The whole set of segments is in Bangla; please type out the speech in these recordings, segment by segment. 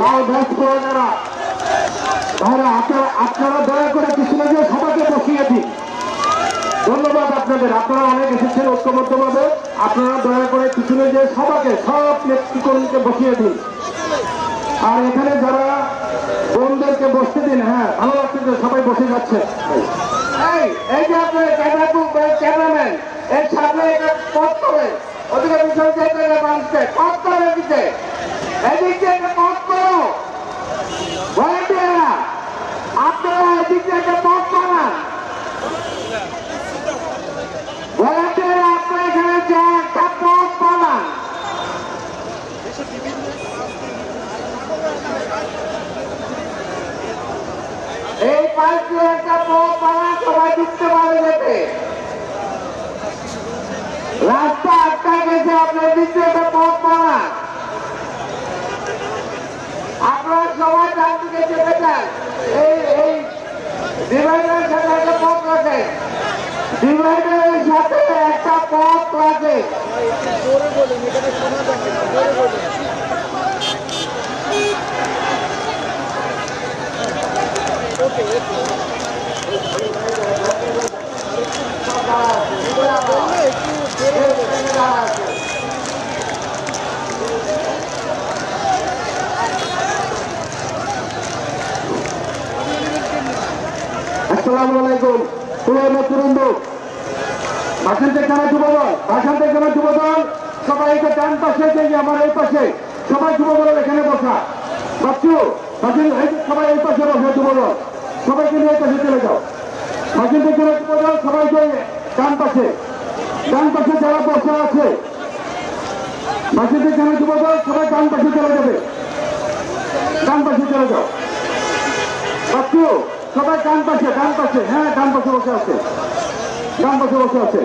লাল ভ্যাস করে যারা ভাইরা আপনারা দয়া করে কৃষ্ণনগর সবাইকে বসিয়ে দিন। ধন্যবাদ আপনাদের, আপনারা অনেক এসেছেন ঐক্যবদ্ধভাবে। আপনারা দয়া করে কৃষ্ণনগর সবাইকে সব নেতৃত্বকে বসিয়ে দিন। আর এখানে যারা বোনদেরকে বসতে দিন। হ্যাঁ, ভালো লাগছে যে সবাই বসে যাচ্ছে। এই যে আপনার ক্যামেরাম্যান এর সামনে এটা পথ করে ওদিকে পিছনে যেতে মানুষকে পথ করে দিতে এদিক দিয়ে একটা পথ করো। ভলেন্টিয়াররা আপনারা এদিক দিয়ে একটা পথ বানান। ভলেন্টিয়াররা আপনারা এখানে যে একটা পথ বানান। এই পাশ দিয়ে একটা পথ বানান, সবাই ঢুকতে পারে যেতে। রাস্তা আটকায় গেছে, আপনার দিকে একটা পথ বানান। আপনারা সবাই ডান দিকে চেপে যান। এই ডিভাইডারের সাথে একটা পথ রাখে, ডিভাইডারের সাথে একটা পথ রাখে। আসসালামু আলাইকুম। ভাষণ থেকে যুবদল সবাই এটা ডান পাশে থেকে আমার এই পাশে সবাই যুবদল এখানে বসা। বাচ্চু সবাই এই পাশে বসে যুবদল, সবাইকে নিয়ে পাশে চলে যাও। ভাষণ থেকে যুবদল সবাইকে ডান পাশে যারা বসা আছে ভাষণ থেকে যুবদল সবাই ডান পাশে চলে যাবে। ডান পাশে চলে যাও বাচ্চু, সবাই ডান পাশে। হ্যাঁ, ডান পাশে বসে আছে।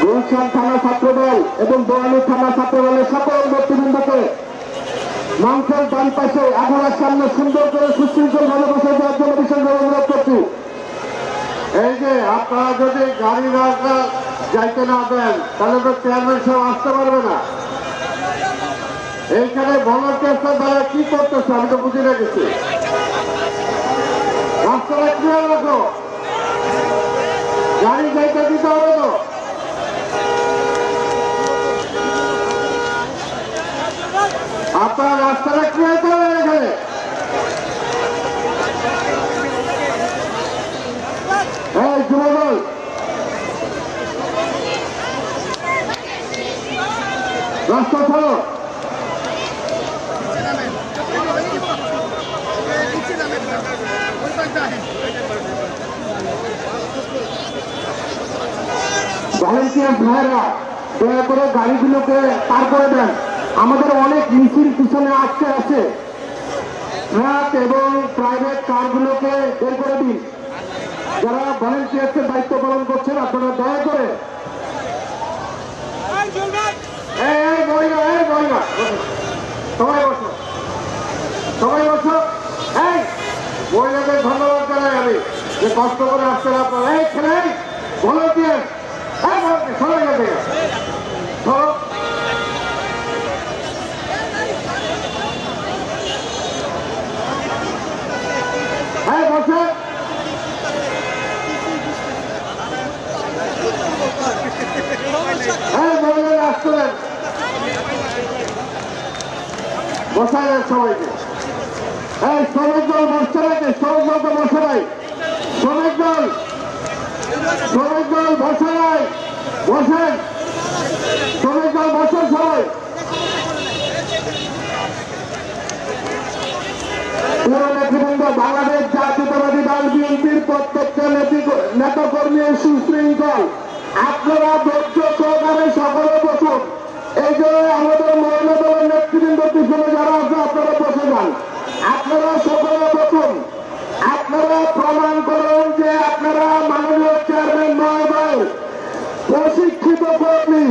গুলশান থানা ছাত্রদল এবং বোয়ালি থানা ছাত্রদলের সকল নেতৃবৃন্দকে মঞ্চের ডান পাশে আগুনের সামনে সুন্দর করে সুশৃঙ্খল ভাবে বসে দেওয়ার জন্য বিশেষ অনুরোধ করছি। এই যে আপনারা যদি গাড়ি রাস্তা যাইতে না দেন তাহলে তো চেয়ারম্যান সাহেব আসতে পারবে না। এইখানে ভলান্টিয়ার দ্বারা কি করতেছে আমি তো বুঝে রেখেছি। রাস্তাটা ক্লিয়ার রাখো, গাড়ি যাইতে দিতে হবে তো। আপনার রাস্তাটা ক্লিয়ার করবেন এখানে। এই যুবদল রাস্তা ছাড়ো। ভলেন্টিয়ার ভাইরা দয়া করে গাড়িগুলোকে পার করে দেন। আমাদের অনেক মিছিল পিছনে আসতে আছে, ট্রাক এবং প্রাইভেট কারগুলোকে বের করে দিন। যারা ভলেন্টিয়ার্সের দায়িত্ব পালন করছেন আপনারা দয়া করে সবাই বসো। এই মহিলাদের ধন্যবাদ জানাই আমি যে কষ্ট করে আসছেন আপনারা। এই ছেলে ভলেন্টিয়ার সবাই গেছে ধরো। হ্যাঁ বসে মহিলারা আসছিলেন, বসাই সবাইকে। এই শ্রমিক দল বসছে নাকি? শ্রমিক দল তো বসে নাই। শ্রমিক দল বসে নাই, বসেন। শ্রমিক দল বসেন সবাই। নেতৃবৃন্দ বাংলাদেশ জাতীয়তাবাদী দল বিএনপির প্রত্যেকটা নেতাকর্মী সুশৃঙ্খল, আপনারা ধৈর্য সহকারে সকলে বসুন। এই যে আমাদের মহিলা দলের নেতৃবৃন্দ পিছনে যারা আছে আপনারা বসে যান। আপনারা সকলে বসুন। আপনারা প্রমাণ করুন যে আপনারা মাননীয় চেয়ারম্যান মহোদয় প্রশিক্ষিত কর্মী।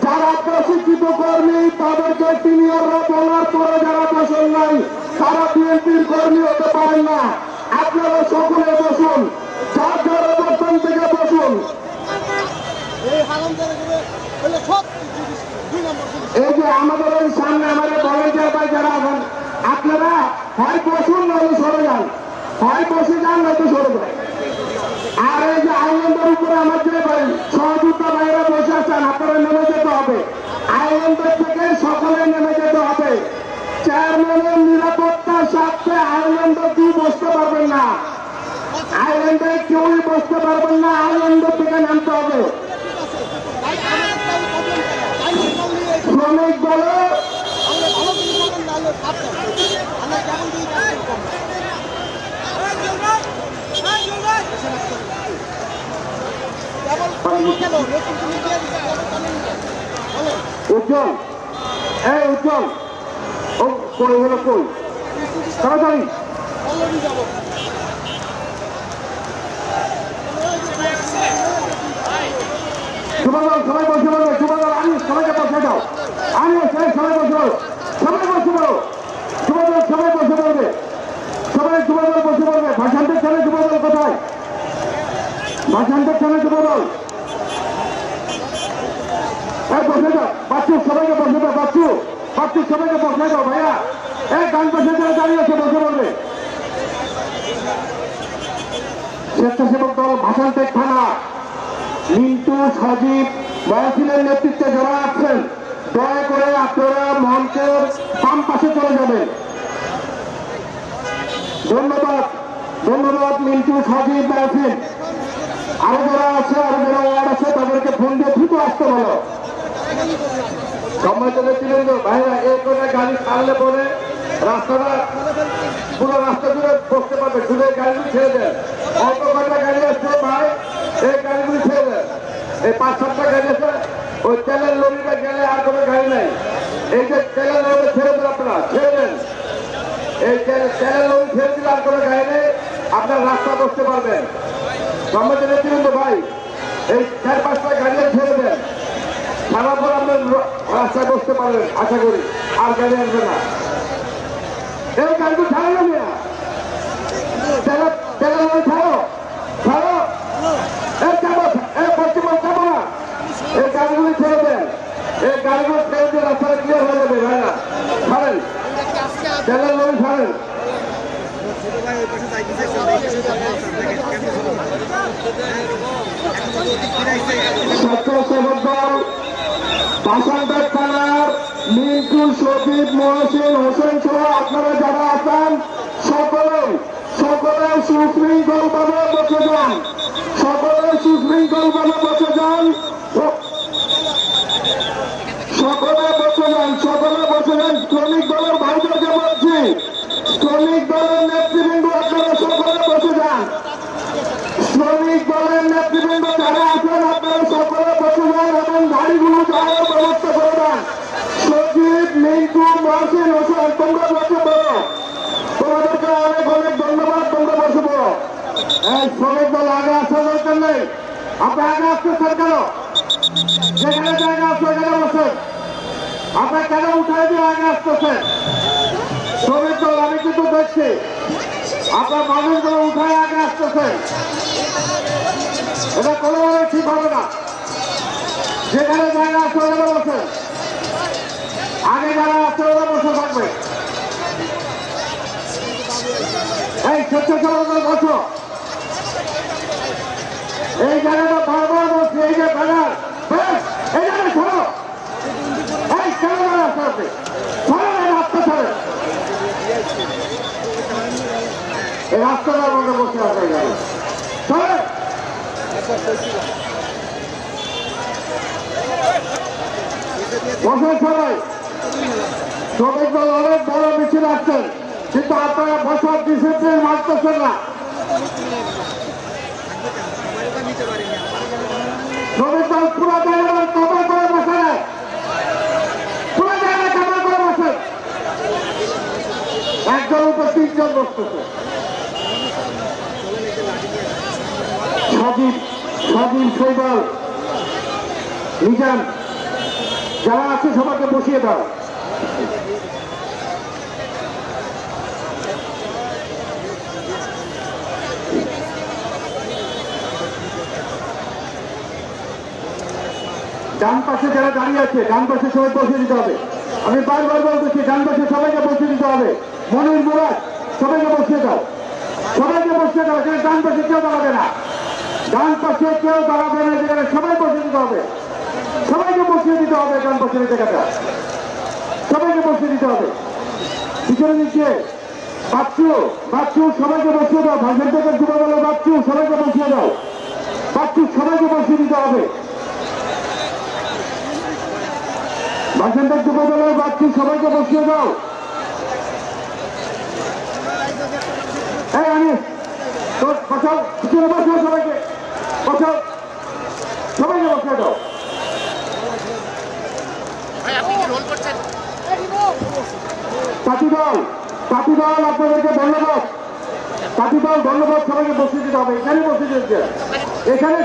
যারা প্রশিক্ষিত কর্মী তাদেরকে সিনিয়ররা বলার পরে যারা বসেন নাই তারা বিএনপির কর্মী হতে পারেন না। আপনারা সকলে বসুন, যার যার অবস্থান থেকে বসুন। এই যে আমাদের সামনে আমাদের ভলেন্টিয়ার হয় বসুন নয়তো সরে যান, হয় বসে যান নয়তো সরে যান। আর এই যে আইল্যান্ডের উপরে আমার যে সহযোদ্ধা ভাইরা বসে আছেন, আপনারা নেমে যেতে হবে। আইল্যান্ডের থেকে সকলে নেমে যেতে হবে। চেয়ারম্যানের নিরাপত্তার স্বার্থে আইল্যান্ডে কেউ বসতে পারবেন না, আইল্যান্ডে কেউই বসতে পারবেন না, আইল্যান্ডের থেকে নামতে হবে। শ্রমিক দলে উজ্জ্বল, এই উজ্জ্বল, ও কই হলো কই তাড়াতাড়ি যুবদল সবাই বসে বলবে, যুবদল আমি সবাইকে বসে দাও, আমি সবাই বসে বলো, সবাই বসে বলো, যুবদল সবাই বসে বলবে, সবাই যুবদল বসে বলবে। ভাষান্তের ছেলে যুবদল কোথায়? ভাষান্তের ছেলে যুবদল বসে দাও, বাচ্চু সবাইকে বসে দাও, বাচ্চু বাচ্চু সবাইকে বসে দাও ভাইয়া। এই গান পাশে যারা দাঁড়িয়ে আছে বসে বলবে। স্বেচ্ছাসেবক দল ভাষান্তের থানা মিন্টু, সজীব, মহসিনের নেতৃত্বে যারা আছেন দয়া করে আপনারা মঞ্চের বাম পাশে চলে যাবেন। ধন্যবাদ, ধন্যবাদ মিন্টু, সজীব, মহসিন। আরো যারা আছে, আরো যারা ওয়ার্ড আছে তাদেরকে ফোন দিয়ে দ্রুত আসতে বলো। সম্মানিত নেতৃবৃন্দ ভাইরা, এই করে গাড়ি ছাড়লে পরে রাস্তাটা পুরো রাস্তা জুড়ে বসতে পারবে, জুড়ে গাড়িগুলি ছেড়ে দেন। অল্প কয়টা গাড়ি আসছে ভাই, এই গাড়িগুলি ছেড়ে দেন। এই 5-7টা গাড়ি আছে, ওই তেলের লরিটা গেলে আর কোনো গাড়ি নেই। এই যে তেলের লরি ছেড়ে দেন, আপনারা ছেড়ে দেন। এই তেলের লরি ছেড়ে দিলে আর কোনো গাড়ি নেই, আপনার রাস্তা বসতে পারবেন। সম্মানিত নেতৃবৃন্দ ভাই, এই 4-5টা গাড়ি ছেড়ে দেন, ছাড়ার পর আপনার রাস্তায় বসতে পারবেন আশা করি, আর গাড়ি আসবে না। এই গাড়িগুলো ছাড়ো না মিয়া, তেলের লরি ছাড়ো, ছাড়ো, এই যাবো, এই পশ্চিমবঙ্গ যাবো না, এই গাড়িগুলি ছেড়ে দেন। এই গাড়িগুলো ছেড়ে দিয়ে রাস্তাটা ক্লিয়ার হয়ে যাবে ভাইরা। ছাড়েন, তেলের লরি ছাড়েন। স্বেচ্ছাসেবক দল ভাষান্তের থানার মিন্টু, সজীব, মহসিন, হোসেন সহ আপনারা যারা আছেন সকলে সকলে সুশৃঙ্খল ভাবে বসে যান, সকলে সুশৃঙ্খল ভাবে বসে যান, সকলে বসে যান, সকলে বসে যান। শ্রমিক দলের ভাইদেরকে বলছি, শ্রমিক দলের নেতৃবৃন্দ আপনারা সকলে বসে যান। শ্রমিক দলের নেতৃবৃন্দ যারা আছেন আপনারা সকলে বসে যান এবং গাড়িগুলো যাওয়ার ব্যবস্থা করে দেন। সজীব, মিন্টু, মহসিন, হোসেন তোমরা বসে পড়ো, তোমাদেরকে অনেক অনেক ধন্যবাদ, তোমরা বসে পড়ো। এই শ্রমিক দল আগে আসার দরকার নেই, আপনি আগে আসতেছেন কেন? যেখানে জায়গা আছে সেখানে বসেন, আপনার কেন উঠাই দিয়ে আগে আসতেছেন? শ্রমিক দল আমি কিন্তু দেখছি আপনার মানুষগুলো উঠায় আগে আসতেছেন, এটা কোনোভাবে ঠিক হবে না। যেখানে জায়গা আছে ওখানে বসেন, আগে যারা আছে ওরা বসে থাকবে। এই স্বেচ্ছাসেবক দল বসো, এই জায়গাটা বারবার বলছি, এই যে ব্যানার এই জায়গায় সরো, এই কেন রাস্তা আছে সরো, রাস্তা ছাড়ে, এই রাস্তাটার মধ্যে বসে আছে গাড়ি সরে। বসে সবাই, শ্রমিক দল অনেক বড় মিছিল আসছেন, কিন্তু আপনারা বসার ডিসিপ্লিন মানতেছেন না। শ্রমিক দল পুরো জায়গায় কভার করে বসে নেয়, পুরো জায়গায় কভার করে বসে, একজন উপর 3 জন বসতেছে। সজীব, শৈবাল, নিজাম যারা আছে সবাইকে বসিয়ে দাও। ডান পাশে যারা দাঁড়িয়ে আছে ডান পাশে সবাই বসিয়ে দিতে হবে। আমি বারবার বলতেছি ডান পাশে সবাইকে বসিয়ে দিতে হবে। মনির মুরাদ সবাইকে বসিয়ে দাও, সবাইকে বসিয়ে দাও। এখানে ডান পাশে কেউ দাঁড়াবে না, ডান পাশে কেউ দাঁড়াবে না, যেখানে সবাই বসিয়ে দিতে হবে, সবাইকে বসিয়ে দিতে হবে। ডান পাশের জায়গাটা সবাইকে বসিয়ে দিতে হবে। পিছনে নিচে বাচ্চু বাচ্চু সবাইকে বসিয়ে দাও। ভাষণ থেকে যুব দলের বাচ্চু সবাইকে বসিয়ে দাও, বাচ্চু সবাইকে বসিয়ে দিতে হবে। ভাষণ থেকে যুব দলের বাচ্চু সবাইকে বসিয়ে দাও। বসাও, পিছনে বসাও, সবাইকে বসাও, সবাইকে বসিয়ে দাও। সাথী দল আপনাদেরকে ধন্যবাদ, সাথী দল ধন্যবাদ। সবাইকে বসিয়ে দিতে হবে, এখানে বসিয়ে দিয়েছে, এখানে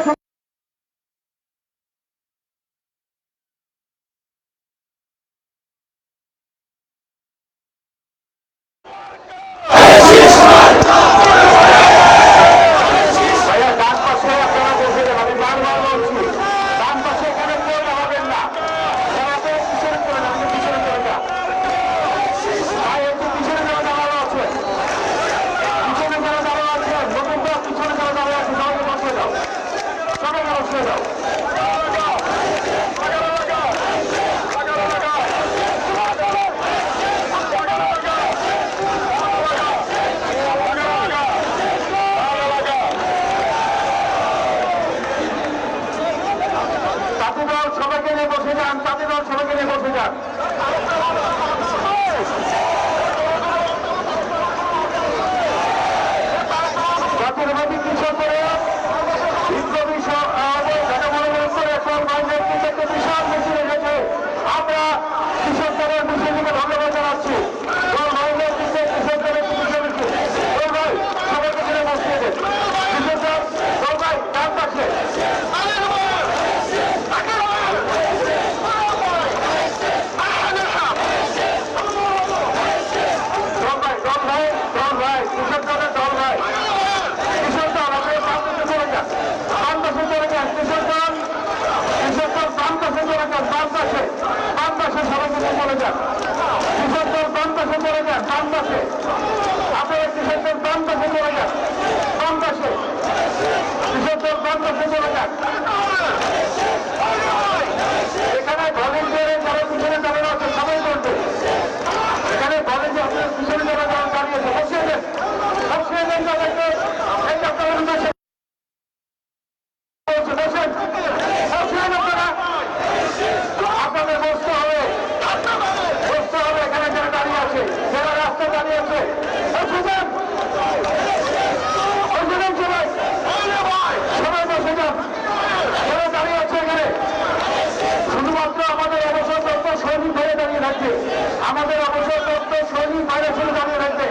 আমাদের অবসরপ্রাপ্ত সৈনিক বাইরে ছিল দাঁড়িয়ে থাকবে।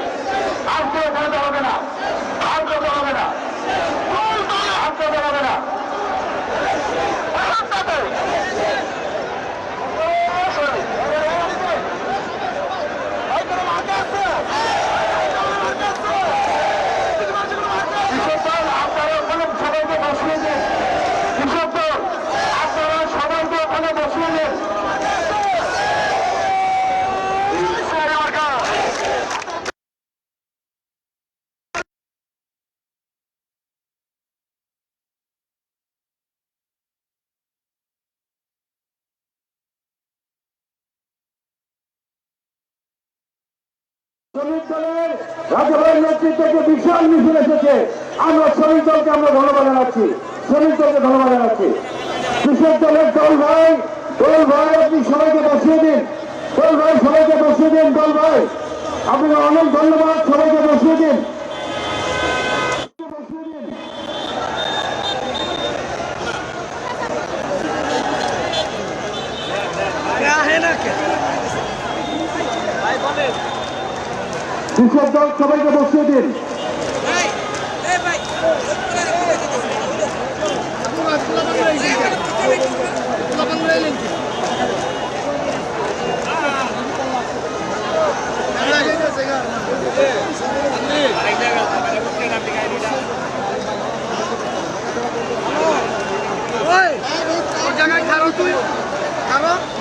আর কেউ এখানে দাঁড়াবে না, আর কেউ দাঁড়াবে না, আর কেউ দাঁড়াবে না। আপনারা ওখানে সবাইকে বসিয়ে দিন, কৃষক দল আপনারা সবাইকে ওখানে বসিয়ে দিন। শ্রমিক দলের রাজ্যপালের নেতৃত্বে বিশাল মিছিল এসেছে। আমরা শ্রমিক দলকে আমরা ধন্যবাদ জানাচ্ছি, শ্রমিক দলকে ধন্যবাদ জানাচ্ছি। কৃষক দলের দল ভাই আপনি সবাইকে বসিয়ে দিন, দল ভাই সবাইকে বসিয়ে দিন, দল ভাই আপনাকে অনেক ধন্যবাদ, সবাইকে বসিয়ে দিন। কৃষক দল সবাইকে বসিয়ে দিন।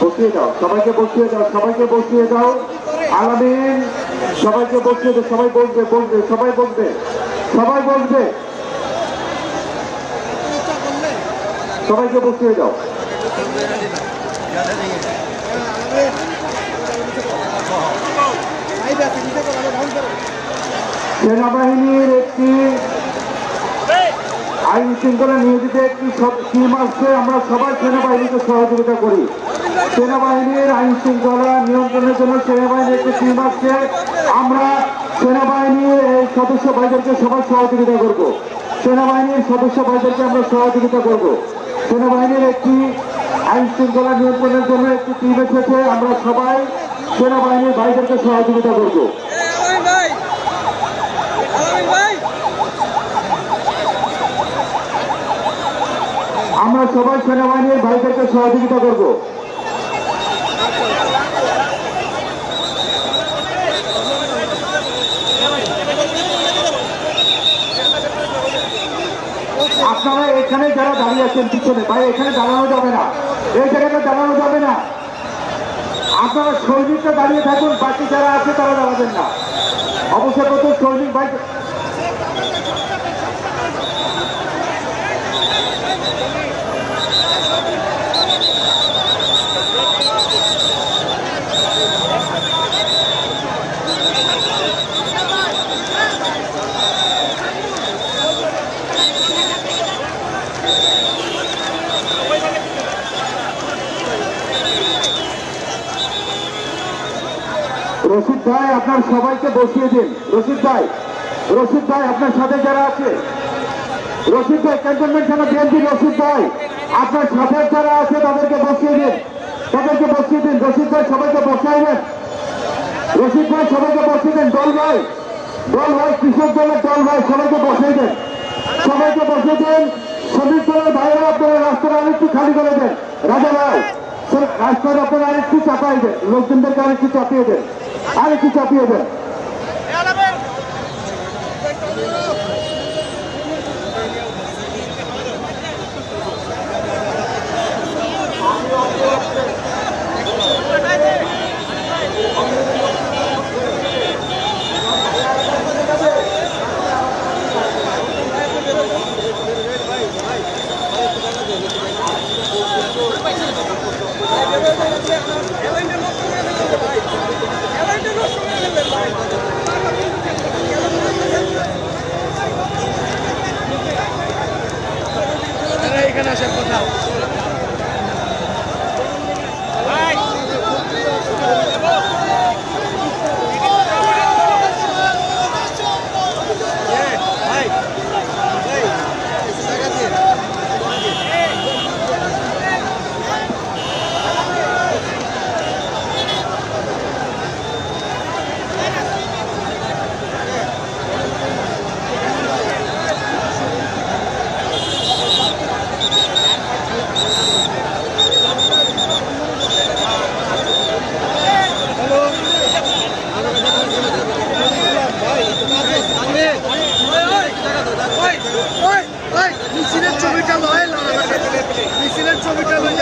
বসিয়ে দাও, সবাইকে বসিয়ে দাও, সবাইকে বসিয়ে দাও। আলামিন সবাইকে বসিয়ে দে, সবাই বসবে বসবে সবাই বসবে সবাই বসবে, সবাইকে বসিয়ে দাও। সেনাবাহিনীর একটি আইন শৃঙ্খলা নিয়োজিত একটি টিম আসছে, আমরা সবাই সেনাবাহিনীকে সহযোগিতা করি। সেনাবাহিনীর আইন শৃঙ্খলা নিয়ন্ত্রণের জন্য সেনাবাহিনীর একটি টিম আসছে, আমরা সেনাবাহিনীর এই সদস্য ভাইদেরকে সবাই সহযোগিতা করব। সেনাবাহিনীর সদস্য ভাইদেরকে আমরা সহযোগিতা করব। সেনাবাহিনীর একটি আইন শৃঙ্খলা নিয়ন্ত্রণের জন্য একটি টিম এসেছে, আমরা সবাই সেনাবাহিনীর ভাইদেরকে সহযোগিতা করব। আমরা সবাই সেনাবাহিনীর ভাইদেরকে সহযোগিতা করব। আপনারা এখানে যারা দাঁড়িয়ে আছেন পিছনে, ভাই এখানে দাঁড়ানো যাবে না, এই জায়গাটা দাঁড়ানো যাবে না। আপনারা সৈনিকরা দাঁড়িয়ে থাকুন, বাকি যারা আছে তারা দাঁড়াবেন না। অবশ্যই প্রথম সৈনিক ভাই, রশিদ ভাই আপনার সবাইকে বসিয়ে দিন। রশিদ ভাই, রশিদ ভাই আপনার সাথে যারা আছে, রশিদ ভাই ক্যান্টনমেন্ট থানা বিএনপি, রশিদ ভাই আপনার সাথে যারা আছে তাদেরকে বসিয়ে দিন, তাদেরকে বসিয়ে দিন। রশিদ ভাই সবাইকে বসাইবেন, রশিদ ভাই সবাইকে বসিয়ে দেন। দল ভাই, দল ভাই, কৃষক দলের দল ভাই সবাইকে বসিয়ে দেন, সবাইকে বসিয়ে দেন। শ্রমিক দলের ভাইরা আপনারা রাস্তাটা আরেকটু খালি করে দেন। রাজা ভাই রাস্তাটা আপনারা আরেকটু চাপাই দেন, লোকজনদেরকে আরেকটু চাপিয়ে দেন, আরেকটু চাপিয়ে দেন। এখানে আসার কথা মিছিলের ছবিটা লয়, মিছিলের ছবিটা লয়।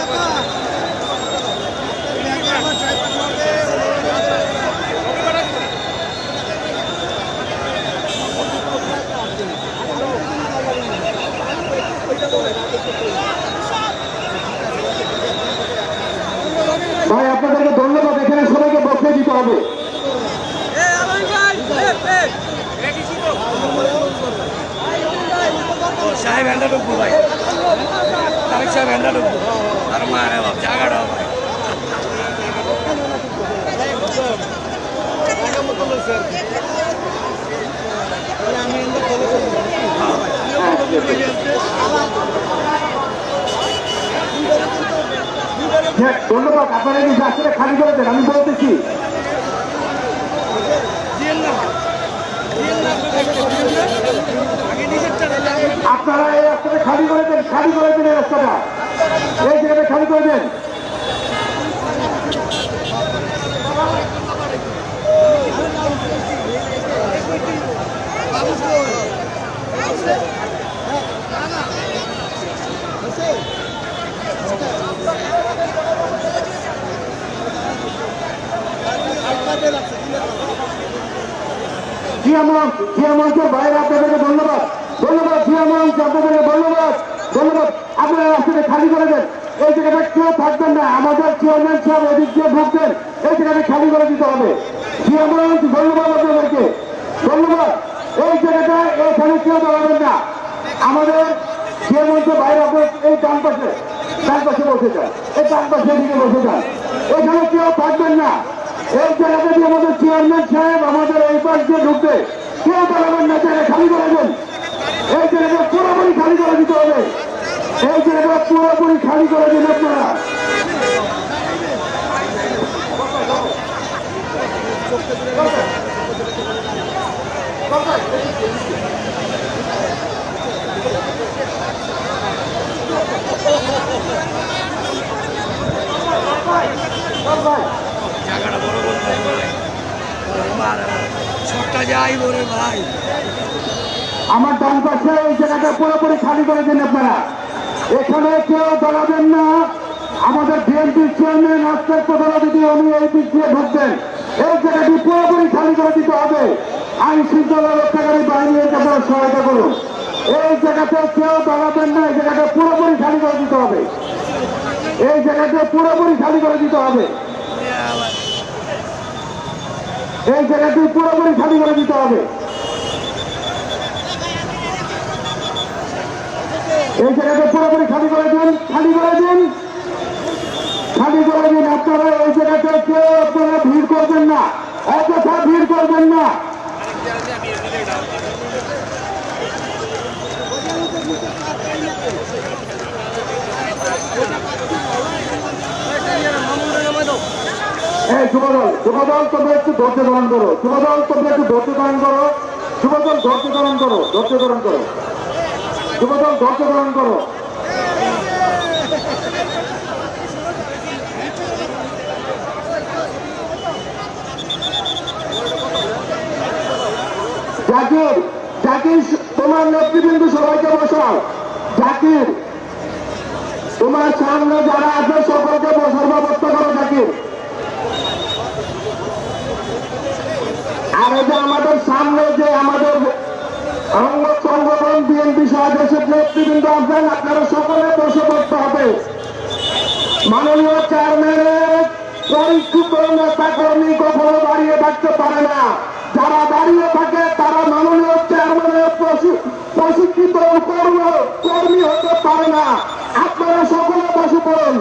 ভাই আপনাদেরকে ধন্যবাদ, এখানে সবাইকে বসিয়ে দিতে হবে। সাহেব হ্যান্ডা ঢুকবো ভাই, তারেক সাহেব হ্যান্ডা ঢুকবো আর মারে বাপ জায়গাটা ভাই ধন্যবাদ। আপনারা এই রাস্তাটা খালি করে দেন, আমি বলতেছি। আপনারা এই রাস্তাটা খালি করে দেন, খালি করে দেন এই রাস্তাটা, এই জায়গাটা খালি করে দেন। জিয়ামঞ্চের বাইরে আপনাদেরকে ধন্যবাদ, জিয়ামঞ্চ আপনাদেরকে ধন্যবাদ। আপনারা রাস্তাটা খালি করে দেন, এই জায়গাটা কেউ থাকবেন না। আমাদের চেয়ারম্যান সাহেব এদিক দিয়ে ঢুকবেন, এই জায়গাটা খালি করে দিতে হবে। জিয়ামঞ্চ ধন্যবাদ আপনাদেরকে, ধন্যবাদ। এই জায়গাটা এখানে কেউ দাঁড়াবেন না। আমাদের জিয়ামঞ্চের বাইরে আপনার এই ডান পাশে বসে যান, এই ডান পাশে দিকে বসে যান, এখানে কেউ থাকবেন না। এই জায়গাটা দিয়ে আমাদের চেয়ারম্যান সাহেব আমাদের এই পাশ দিয়ে ঢুকবে, কেউ দাঁড়াবেন না, জায়গা খালি করে দেন। এই জায়গাটা পুরোপুরি খালি করে দিতে হবে, এই জায়গাটা পুরোপুরি খালি করে দিন আপনারা। জায়গাটা বড় করতে হবে সবটা যাই বলে ভাই। আমার ডান পাশে এই জায়গাটা পুরোপুরি খালি করে দিন আপনারা, এখানে কেউ দাঁড়াবেন না। আমাদের বিএনপি চেয়ারম্যান আজকের প্রধান অতিথি উনি এই দিক দিয়ে ঢুকবেন, এই জায়গাটি পুরোপুরি খালি করে দিতে হবে। আইন শৃঙ্খলা রক্ষাকারী বাহিনীকে আপনারা সহায়তা করুন, এই জায়গাতে কেউ দাঁড়াবেন না, এই জায়গাটা পুরোপুরি খালি করে দিতে হবে, এই জায়গাটা পুরোপুরি খালি করে দিতে হবে, এই জায়গাটি পুরোপুরি খালি করে দিতে হবে, এই জায়গাটা পুরোপুরি খালি করে দিন, খালি করে দিন, খালি করে দিন। আপনারা এই জায়গাটা কেউ আপনারা ভিড় করবেন না, অযথা ভিড় করবেন না। এই যুবদল তোমরা একটু ধৈর্য ধারণ করো, যুবদল তোমরা একটু ধৈর্য ধারণ করো, যুবদল ধৈর্য ধারণ করো, ধৈর্য ধারণ করো, যুবদল ধৈর্য ধারণ করো। জাকির, জাকির তোমার নেতৃবৃন্দ সবাইকে বসাও। জাকির তোমার সামনে যারা আছে সকলকে বসার ব্যবস্থা করো জাকির। আর এই যে আমাদের সামনে যে আমাদের অঙ্গ সংগঠন বিএনপি সদস্যের নেতৃবৃন্দ আছেন, আপনারা সকলে বসে পড়তে হবে। মাননীয় চেয়ারম্যানের পরিচিত নেতা কর্মী কখনো দাঁড়িয়ে থাকতে পারে না, যারা দাঁড়িয়ে থাকে তারা মাননীয় চেয়ারম্যানের প্রশিক্ষিত কর্মী হতে পারে না। আপনারা সকলে বসে পড়ুন।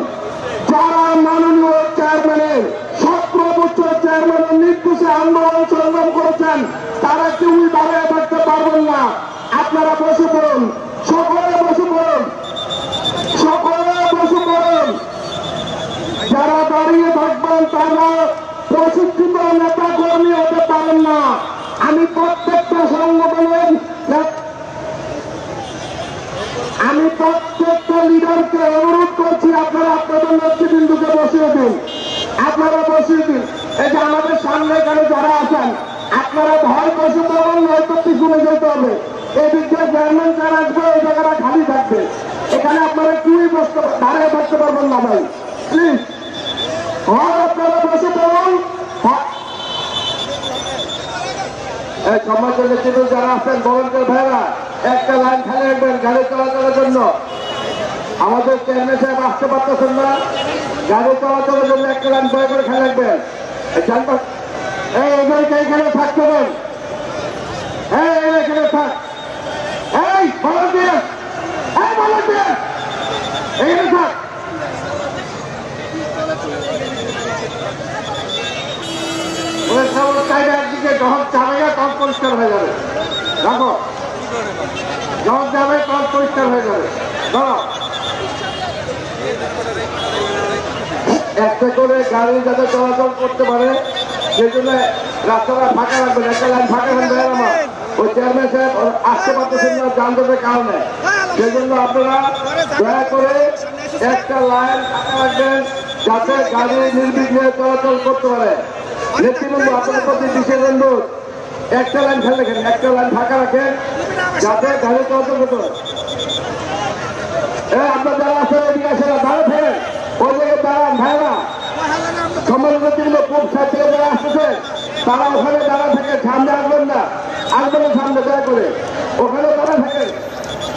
যারা মাননীয় চেয়ারম্যানের 17 বছর চেয়ারম্যানের নির্দেশে আন্দোলন সংগ্রাম করেছেন, তারা কেউই দাঁড়িয়ে থাকতে পারবেন না। আপনারা বসে পড়ুন, সকলে বসে পড়ুন, সকলে বসে পড়ুন। যারা দাঁড়িয়ে থাকবেন তারা প্রশিক্ষিত নেতা কর্মী হতে পারেন না। আমি প্রত্যেকটা সংগঠনের লিডারকে অনুরোধ করছি, আপনারা আপনাদের নেতৃবৃন্দকে বসিয়ে দিন, আপনারা বসিয়ে দিন। এই যে আমাদের সামনে এখানে যারা আছেন, আপনারা ভয় বসে পড়বেন, নয়তো পিছনে যেতে হবে। এদিক দিয়ে চেয়ারম্যান স্যার আসবে, এই জায়গাটা খালি থাকবে, এখানে আপনারা কেউই দাঁড়িয়ে থাকতে পারবেন না ভাই, প্লিজ। হয় আপনারা বসে পড়ুন। সমাজের নেতৃত্ব যারা আছেন ভলেন্টিয়ার ভাইরা, একটা লাইন খালি রাখবেন গাড়ি চলাচলের জন্য। আমাদের চেয়ারম্যান সাহেব আসতে পারতেছেন না, গাড়ি চলাচলের জন্য একটা লাইন দয়া করে খালি রাখবেন। এদেরকে এখানে থাকতে দেন, এখানে থাক। এই ভলেন্টিয়ার, এখানে থাক। একদিকে যখন যাবে তখন পরিষ্কার হয়ে যাবে, দেখো যখন যাবে তখন পরিষ্কার হয়ে যাবে। ধরো একটা করে গাড়ি যাতে চলাচল করতে পারে সেই জন্য রাস্তাটা ফাঁকা রাখবেন, একটা লাইন ফাঁকা রাখবেন। আমার ওই চেয়ারম্যান সাহেব আসতে পারতেছেন না যানজটের কারণে, সেই জন্য আপনারা দয়া করে একটা লাইন ফাঁকা রাখবেন যাতে গাড়ি নির্বিঘ্নে চলাচল করতে পারে। নেতৃবৃন্দ আপনার প্রতি বিশেষ অনুরোধ, একটা লাইন ফেলে রাখেন, একটা লাইন ফাঁকা রাখেন যাতে গাড়ি চলাচল করতে পারে। আপনার যারা আছে এদিকে আসে না, দাঁড়া ফেলেন, ওই জায়গায় দাঁড়ান ভাইরা। সম্মানিত নেতৃবৃন্দ পূর্ব সাইড থেকে যারা আসতেছে তারা ওখানে দাঁড়া থেকে সামনে আসবেন না। আসবেন না সামনে দয়া করে, ওখানে তারা থাকেন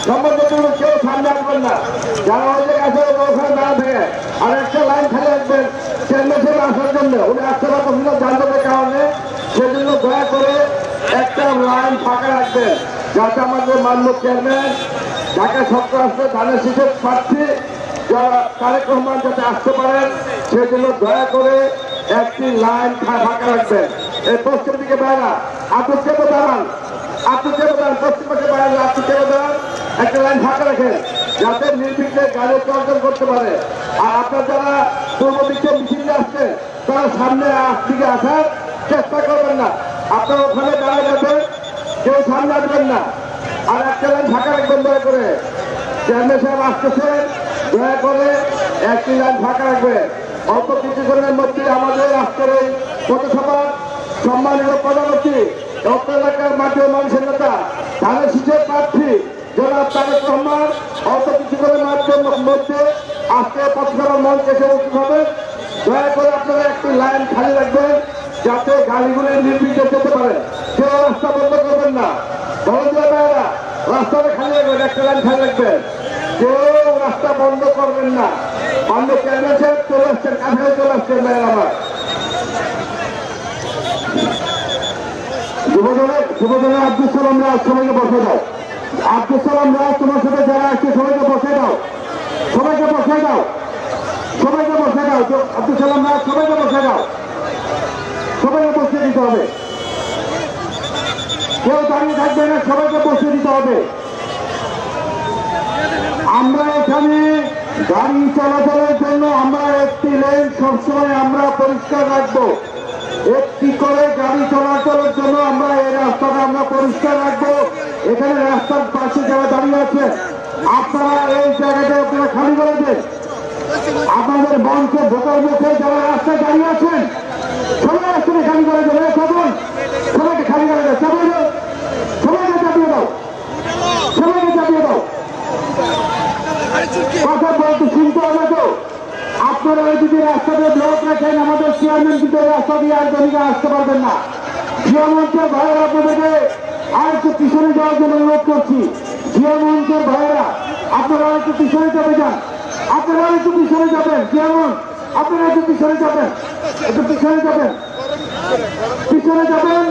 সম্বন্ধ কেউ সামনে আসবেন না, যারা ওই জায়গায় আছে ওখানে না থাকে। আর একটা লাইন খালি রাখবেন চেয়ারম্যান সাহেব আসার জন্য, উনি আসতে পারবেন না যানজটের কারণে, সেজন্য দয়া করে একটা লাইন ফাঁকা রাখবেন, যাতে আমাদের মাননীয় চেয়ারম্যান ঢাকা সত্র আসলে ধানের শীষের প্রার্থী তারেক রহমান যাতে আসতে পারেন, সেজন্য দয়া করে একটি লাইন ফাঁকা রাখবেন। এই পশ্চিম দিকে বাইরা আপনি চেপে দাঁড়ান, আপনি চেপে দাঁড়ান, পশ্চিম পাশে বাইরে আপনি চেপে দাঁড়ান, একটা লাইন ফাঁকা রাখেন যাতে নির্বিঘ্নে গাড়ি চলাচল করতে পারে। আর আপনার যারা পূর্ব দিকে মিছিল আসছে তারা সামনে দিকে আসার চেষ্টা করবেন না, আপনারা ওখানে দাঁড়িয়ে যাবেন, কেউ সামনে আসবেন না। আর একটা লাইন ফাঁকা রাখবেন দয়া করে, চেয়ারম্যান সাহেব আসতেছেন, দয়া করে একটি লাইন ফাঁকা রাখবেন। অল্প কিছুক্ষণের মধ্যে আমাদের আজকের এই পথসভার সম্মানিত প্রধানমন্ত্রী অত্র এলাকার মাটি ও মানুষের নেতা ধানের শীষের প্রার্থী জনাব তারেক রহমান অল্প কিছুক্ষণের মধ্যে আজকে পথসভার মঞ্চে এসে উপস্থিত হবেন। দয়া করে আপনারা একটি লাইন খালি রাখবেন যাতে গাড়িগুলি নির্বিঘ্নে যেতে পারে, কেউ রাস্তা বন্ধ করবেন না। বড়দের ভাইয়েরা রাস্তাটা খালি রাখবেন, একটা লাইন খালি রাখবেন, কেউ রাস্তা বন্ধ করবেন না। অন্য চেয়ারম্যান সাহেব চলে আসছেন, কাছে চলে আসছেন ভাইয়ের আমার। যুবদলের আব্দুল সালাম রাজ সবাইকে বসে দাও, আব্দুল সালাম রাজ তোমার সাথে যারা আসছে সবাইকে বসে দাও, সবাইকে বসে দাও, সবাইকে বসে দাও, আব্দুল সালাম রাজ সবাইকে বসে দাও, সবাইকে বসিয়ে দিতে হবে, কেউ দাঁড়িয়ে থাকবে না, সবাইকে বসিয়ে দিতে হবে। আমরা এখানে গাড়ি চলাচলের জন্য আমরা একটি লেন সবসময় আমরা পরিষ্কার রাখবো, একটি করে গাড়ি চলাচলের জন্য আমরা এই রাস্তাটা আমরা পরিষ্কার রাখবো। এখানে রাস্তার পাশে যারা দাঁড়িয়ে আছে আপনারা এই জায়গাটা আপনারা খালি করে দেন। আপনাদের মঞ্চে ভোটার মুখে যারা রাস্তায় দাঁড়িয়ে আছেন সবাই রাস্তাটা খালি করে দেবে, কখন সবাইকে খালি করে দেয়, সবাইকে চাপিয়ে দাও, সবাইকে চাপিয়ে দাও। কথা বলতে শুনতে হবে তো, আপনারা যদি রাস্তাতে ব্লক রাখেন আমাদের চেয়ারম্যান কিন্তু রাস্তা দিয়ে আর গলিকে আসতে পারবেন না। জিয়া মঞ্চের ভাইয়েরা আপনাদেরকে আর একটু পিছনে যাওয়ার জন্য অনুরোধ করছি, জিয়া মঞ্চের ভাইয়েরা আপনারা একটু পিছনে যাবে যান, আপনারা একটু পিছনে যাবেন, জিয়া মঞ্চ আপনারা একটু পিছনে যাবেন, একটু পিছনে যাবেন, পিছনে যাবেন।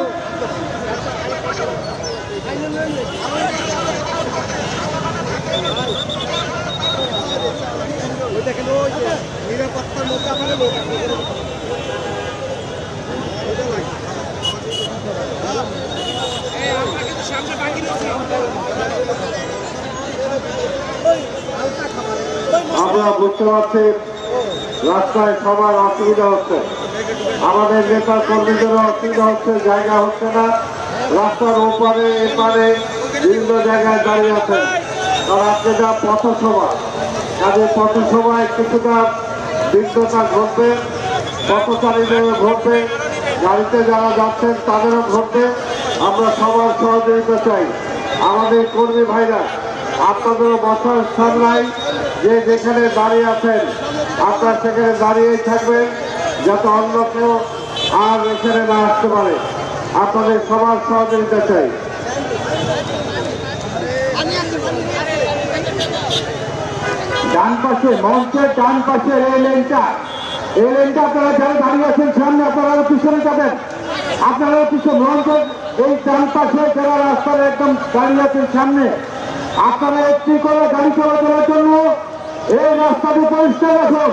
দেখেন ওই যে নিরাপত্তার মধ্যে আপনাদের লোক আমরা বুঝতে পারছি রাস্তায় সবার অসুবিধা হচ্ছে, আমাদের নেতা কর্মীদেরও অসুবিধা হচ্ছে, জায়গা হচ্ছে না, রাস্তার ওপারে এপারে বিভিন্ন জায়গায় দাঁড়িয়ে আছেন। আর আজকে যা পথসভা, কাজে পথসভায় কিছুটা বিঘ্নতা ঘটবে, পথচারীদেরও ঘটবে, গাড়িতে যারা যাচ্ছেন তাদেরও ঘটবে। আমরা সবার সহযোগিতা চাই। আমাদের কর্মী ভাইরা আপনাদেরও বসার স্থান নাই, যে যেখানে দাঁড়িয়ে আছেন আপনার সেখানে দাঁড়িয়েই থাকবেন, যাতে অন্য কেউ আর এখানে না আসতে পারে। আপনাদের সবার সহযোগিতা চাই। ডান পাশে মঞ্চের ডান পাশে এই লেনটা আপনারা যারা দাঁড়িয়ে আছেন সামনে আপনারা পিছনে যাবেন, আপনারা পিছনে মঞ্চের এই ডান পাশে যারা রাস্তার একদম দাঁড়িয়ে আছেন সামনে আপনারা একটি করে গাড়ি চলাচলের জন্য এই রাস্তাটি পরিষ্কার রাখুন,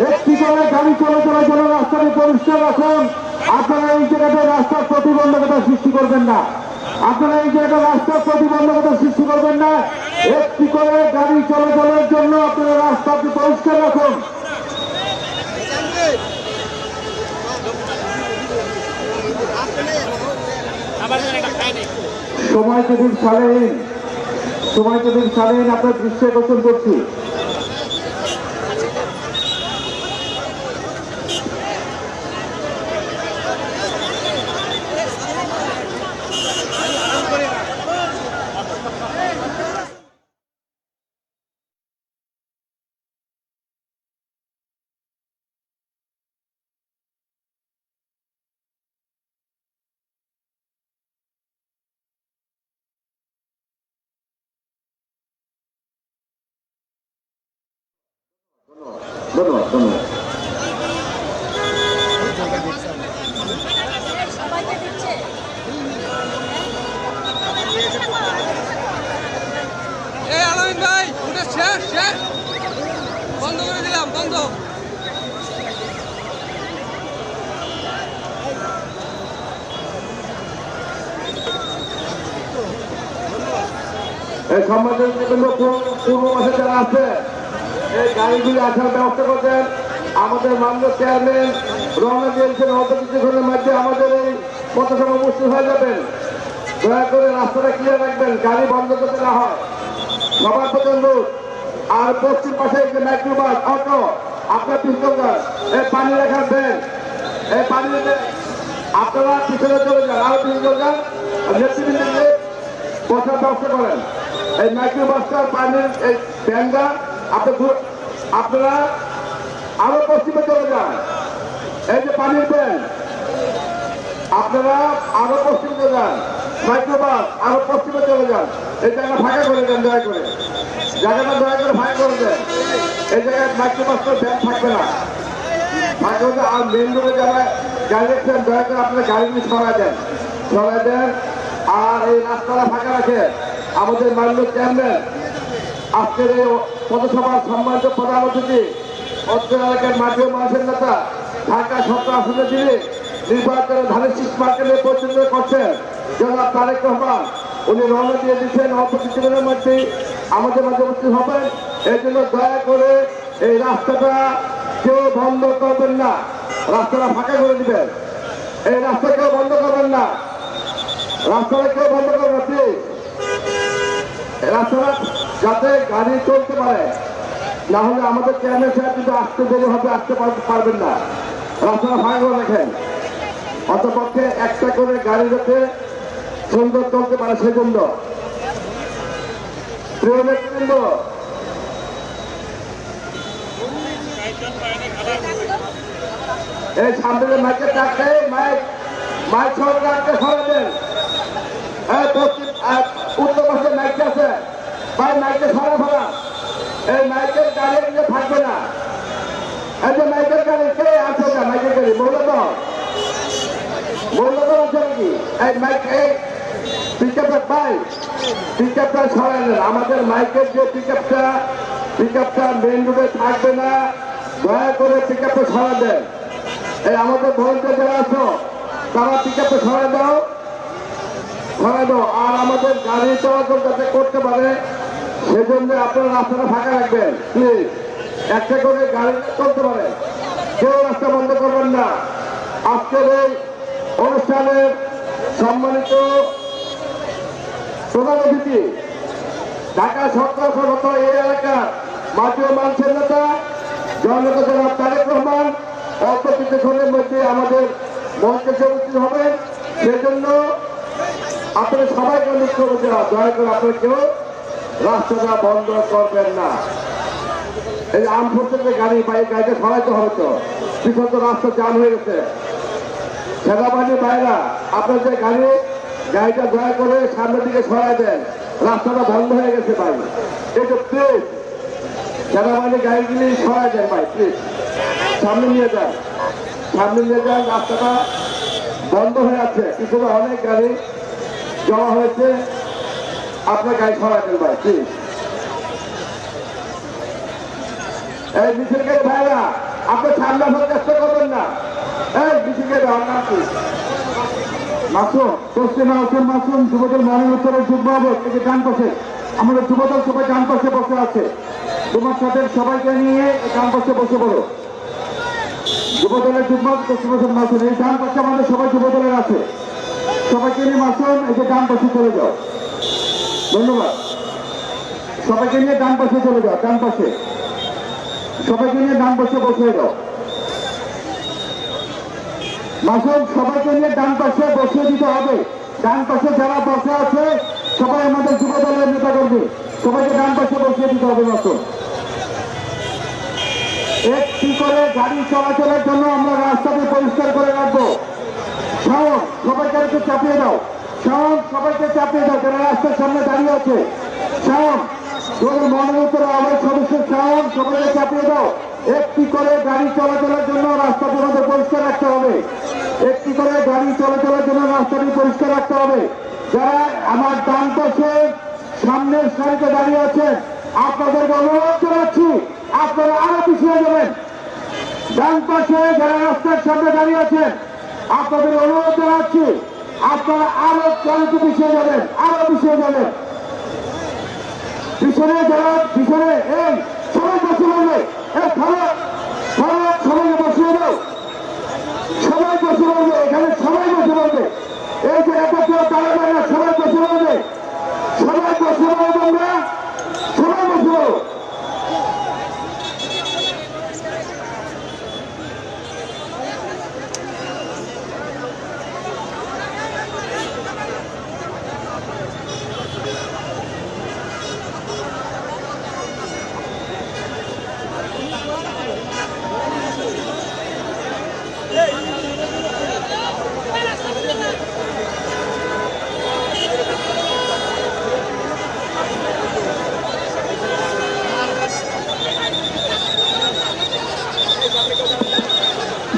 একটি করে গাড়ি চলাচলের জন্য রাস্তাটি পরিষ্কার রাখুন। আপনারা এই জায়গাতে রাস্তার প্রতিবন্ধকতা সৃষ্টি করবেন না, আপনারা এই জায়গায় রাস্তার প্রতিবন্ধকতা সৃষ্টি করবেন না, একটি করে গাড়ি চলাচলের জন্য আপনারা রাস্তাটি পরিষ্কার রাখুন। সময় যদি সালেহীন আপনার দৃশ্য আকর্ষণ করছি। ধন্যবাদ ধন্যবাদ। সবাইকে দিচ্ছে এই আলামিন ভাই ওটা শেষ শেষ বন্ধ করে দিলাম বন্ধ। এই সম্মানিত বিভিন্ন পূর্ব মাসে যারা আছে এই গাড়িগুলি আসার ব্যবস্থা করছেন আমাদের মাননীয় চেয়ারম্যান রওনা দিয়েছেন অল্প কিছুক্ষণের মধ্যে আমাদের এই পথসভা উপস্থিত হয়ে যাবেন। দয়া করে রাস্তাটা ক্লিয়ার রাখবেন, গাড়ি বন্ধ করতে না হয়। সবার প্রতি অনুরোধ। আর পশ্চিম পাশে যে মাইক্রোবাস অটো আপনার পিছন এই পানি রাখার দেন, এই পানি আপনারা পিছনে চলে যান, আরো পিছনে যান, নেতৃবৃন্দকে বসার ব্যবস্থা করেন। এই মাইক্রোবাসটার পানির এই ব্যাংকটা আপনারা আরো পশ্চিমে চলে যান। এই যে পানির ব্যাংক আপনারা আরো পশ্চিমে চলে যান, মাইক্রোবাস আরো পশ্চিমে চলে যান। এই জায়গা ফাঁকা করে দেন, দয়া করে জায়গাটা দয়া করে ফাঁকা করে দেন। এই জায়গায় মাইক্রোবাসটার ব্যাংক থাকবে না, ফাঁকা করে দেন। আর মেন রোডে যারা গাড়ি রাখছেন দয়া করে আপনারা গাড়িগুলি সরাই দেন। আর এই রাস্তাটা ফাঁকা রাখে আমাদের মাননীয় চেয়ারম্যান আজকের এই পথসভার সম্মানিত প্রধান অতিথি অত্র এলাকার মাঠীয় মানুষের নেতা ঢাকা 17 আসনে যিনি নির্বাচনের ধানের শীষ মার্কেটে প্রতিনিধিত্ব করছেন জনাব তারেক রহমান, উনি রওনা দিয়ে দিচ্ছেন অল্প কিছুদিনের মধ্যেই আমাদের মাঝে উপস্থিত হবেন। এই জন্য দয়া করে এই রাস্তাটা কেউ বন্ধ করবেন না, রাস্তাটা ফাঁকা করে দিবেন। এই রাস্তা কেউ বন্ধ করবেন না, রাস্তাটা কেউ বন্ধ করবেন না প্লিজ। রাস্তাটা যাতে গাড়ি চলতে পারে, না হলে আমাদের চেয়ারম্যান সাহেব কিন্তু আসতে দেরি হবে, আসতে পারবেন না। রাস্তাটা ফাঁকা করে রাখেন, অন্তপক্ষে একটা করে গাড়ি যাতে সুন্দর চলতে পারে সেজন্য। প্রিয় নেতৃবৃন্দ, এই সামনে মাইকের ডাকতে মাইক সরাই দেন। পশ্চিম উত্তর পাশে মাইক আছে ভাই, মাইকে সরা ফেলা। এই মাইকের গাড়ি থাকবে না। এই যে মাইকের গাড়ি কে আছে না, মাইকের গাড়ি মূলত আছে নাকি? এই মাইক এই পিকআপটা ভাই, পিকআপটা সরাই দেন। আমাদের মাইকের যে পিকআপটা মেন রোডে থাকবে না, দয়া করে পিকআপটা সরাই দেন। এই আমাদের ভলেন্টিয়ার যারা আছো তারা পিকআপটা সরাই দাও। আর আমাদের গাড়ি চলাচল যাতে করতে পারে সেজন্য আপনারা রাস্তাটা ফাঁকা রাখবেন প্লিজ। একটা করে গাড়ি চলতে পারে, কেউ রাস্তা বন্ধ করবেন না। আজকের এই অনুষ্ঠানের সম্মানিত প্রধান অতিথি ঢাকা 17 এই এলাকার মাঠীয় মানুষের নেতা জননেতা জনাব তারেক রহমান অল্প কিছুক্ষণের মধ্যে আমাদের মঞ্চে উপস্থিত হবেন। সেজন্য আপনারা সবাইকে অনুরোধ করবো যে দয়া করে আপনারা কেউ রাস্তাটা বন্ধ করবেন না। এই আনফোর্সের গাড়ি গাড়িটা সরাইতে হবে, তো পিছন তো রাস্তা জাম হয়ে গেছে। সেনাবাহিনীর বাইরা আপনার যে গাড়িটা দয়া করে সামনের দিকে সরাই দেন, রাস্তাটা বন্ধ হয়ে গেছে ভাই। এই যে প্লিজ সেনাবাহিনীর গাড়িগুলি সরাই দেন ভাই, প্লিজ সামনে নিয়ে যান, রাস্তাটা বন্ধ হয়ে আছে। পিছনে অনেক গাড়ি জমা হয়েছে, আপনার গাড়ি সরাই দেন ভাই প্লিজ। এই মিছিলকারী ভাইরা আপনার সামনে আসার চেষ্টা করবেন না। এই মিছিলকারী নাম কি? মাসুম, মাসুম যুবদল মহানগর উত্তরের যুগ্ম আহ্বায়ক। এই যে ডান পাশে আমাদের যুবদল সবাই ডান পাশে বসে আছে, তোমার সাথে সবাইকে নিয়ে ডান পাশে বসে পড়ো। যুবদলের যুগ্ম মাসুম, এই ডান পাশে আমাদের সবাই যুবদলের আছে, সবাইকে নিয়ে মাসুম এই যে ডান পাশে চলে যাও। ধন্যবাদ। সবাইকে নিয়ে ডান পাশে চলে যাও, ডান পাশে সবাইকে নিয়ে ডান পাশে বসে দাও। মাসুম, সবাইকে নিয়ে ডান পাশে বসিয়ে দিতে হবে। ডান পাশে যারা বসে আছে সবাই আমাদের যুব দলের নেতা করবে, সবাইকে ডান পাশে বসিয়ে দিতে হবে। মাসুম, একটি করে গাড়ি চলাচলের জন্য আমরা রাস্তাটি পরিষ্কার করে রাখবো। শাওন, সবাইকে একটু চাপিয়ে দাও। শাওন, সবাইকে চাপিয়ে দাও যারা রাস্তার সামনে দাঁড়িয়ে আছে। শাওন, তোমাদের মনের উপরে আমার সদস্য সাহস সকলে চাপিয়ে দাও। একটি করে গাড়ি চলাচলের জন্য রাস্তাটি আমাদের পরিষ্কার রাখতে হবে। একটি করে গাড়ি চলাচলের জন্য রাস্তাটি পরিষ্কার রাখতে হবে। যারা আমার ডান পাশে সামনের সারিতে দাঁড়িয়ে আছেন, আপনাদেরকে অনুরোধ জানাচ্ছি আপনারা আরো পিছিয়ে যাবেন। ডান পাশে যারা রাস্তার সামনে দাঁড়িয়ে আছেন, আপনাদের অনুরোধ জানাচ্ছি আপনারা আরো একটু পিছিয়ে যাবেন, আরো পিছিয়ে যাবেন। পিছনে যারা পিছনে এই সবাই বসে বলবে, সবাইকে বসিয়ে দাও, সবাই বসে বলবে, এখানে সবাই বসে বলবে। এই যে এত কেউ দাঁড়াবে না, সবাই বসে বলবে, সবাই বসে বলবো, আমরা সবাই বসে বলবো।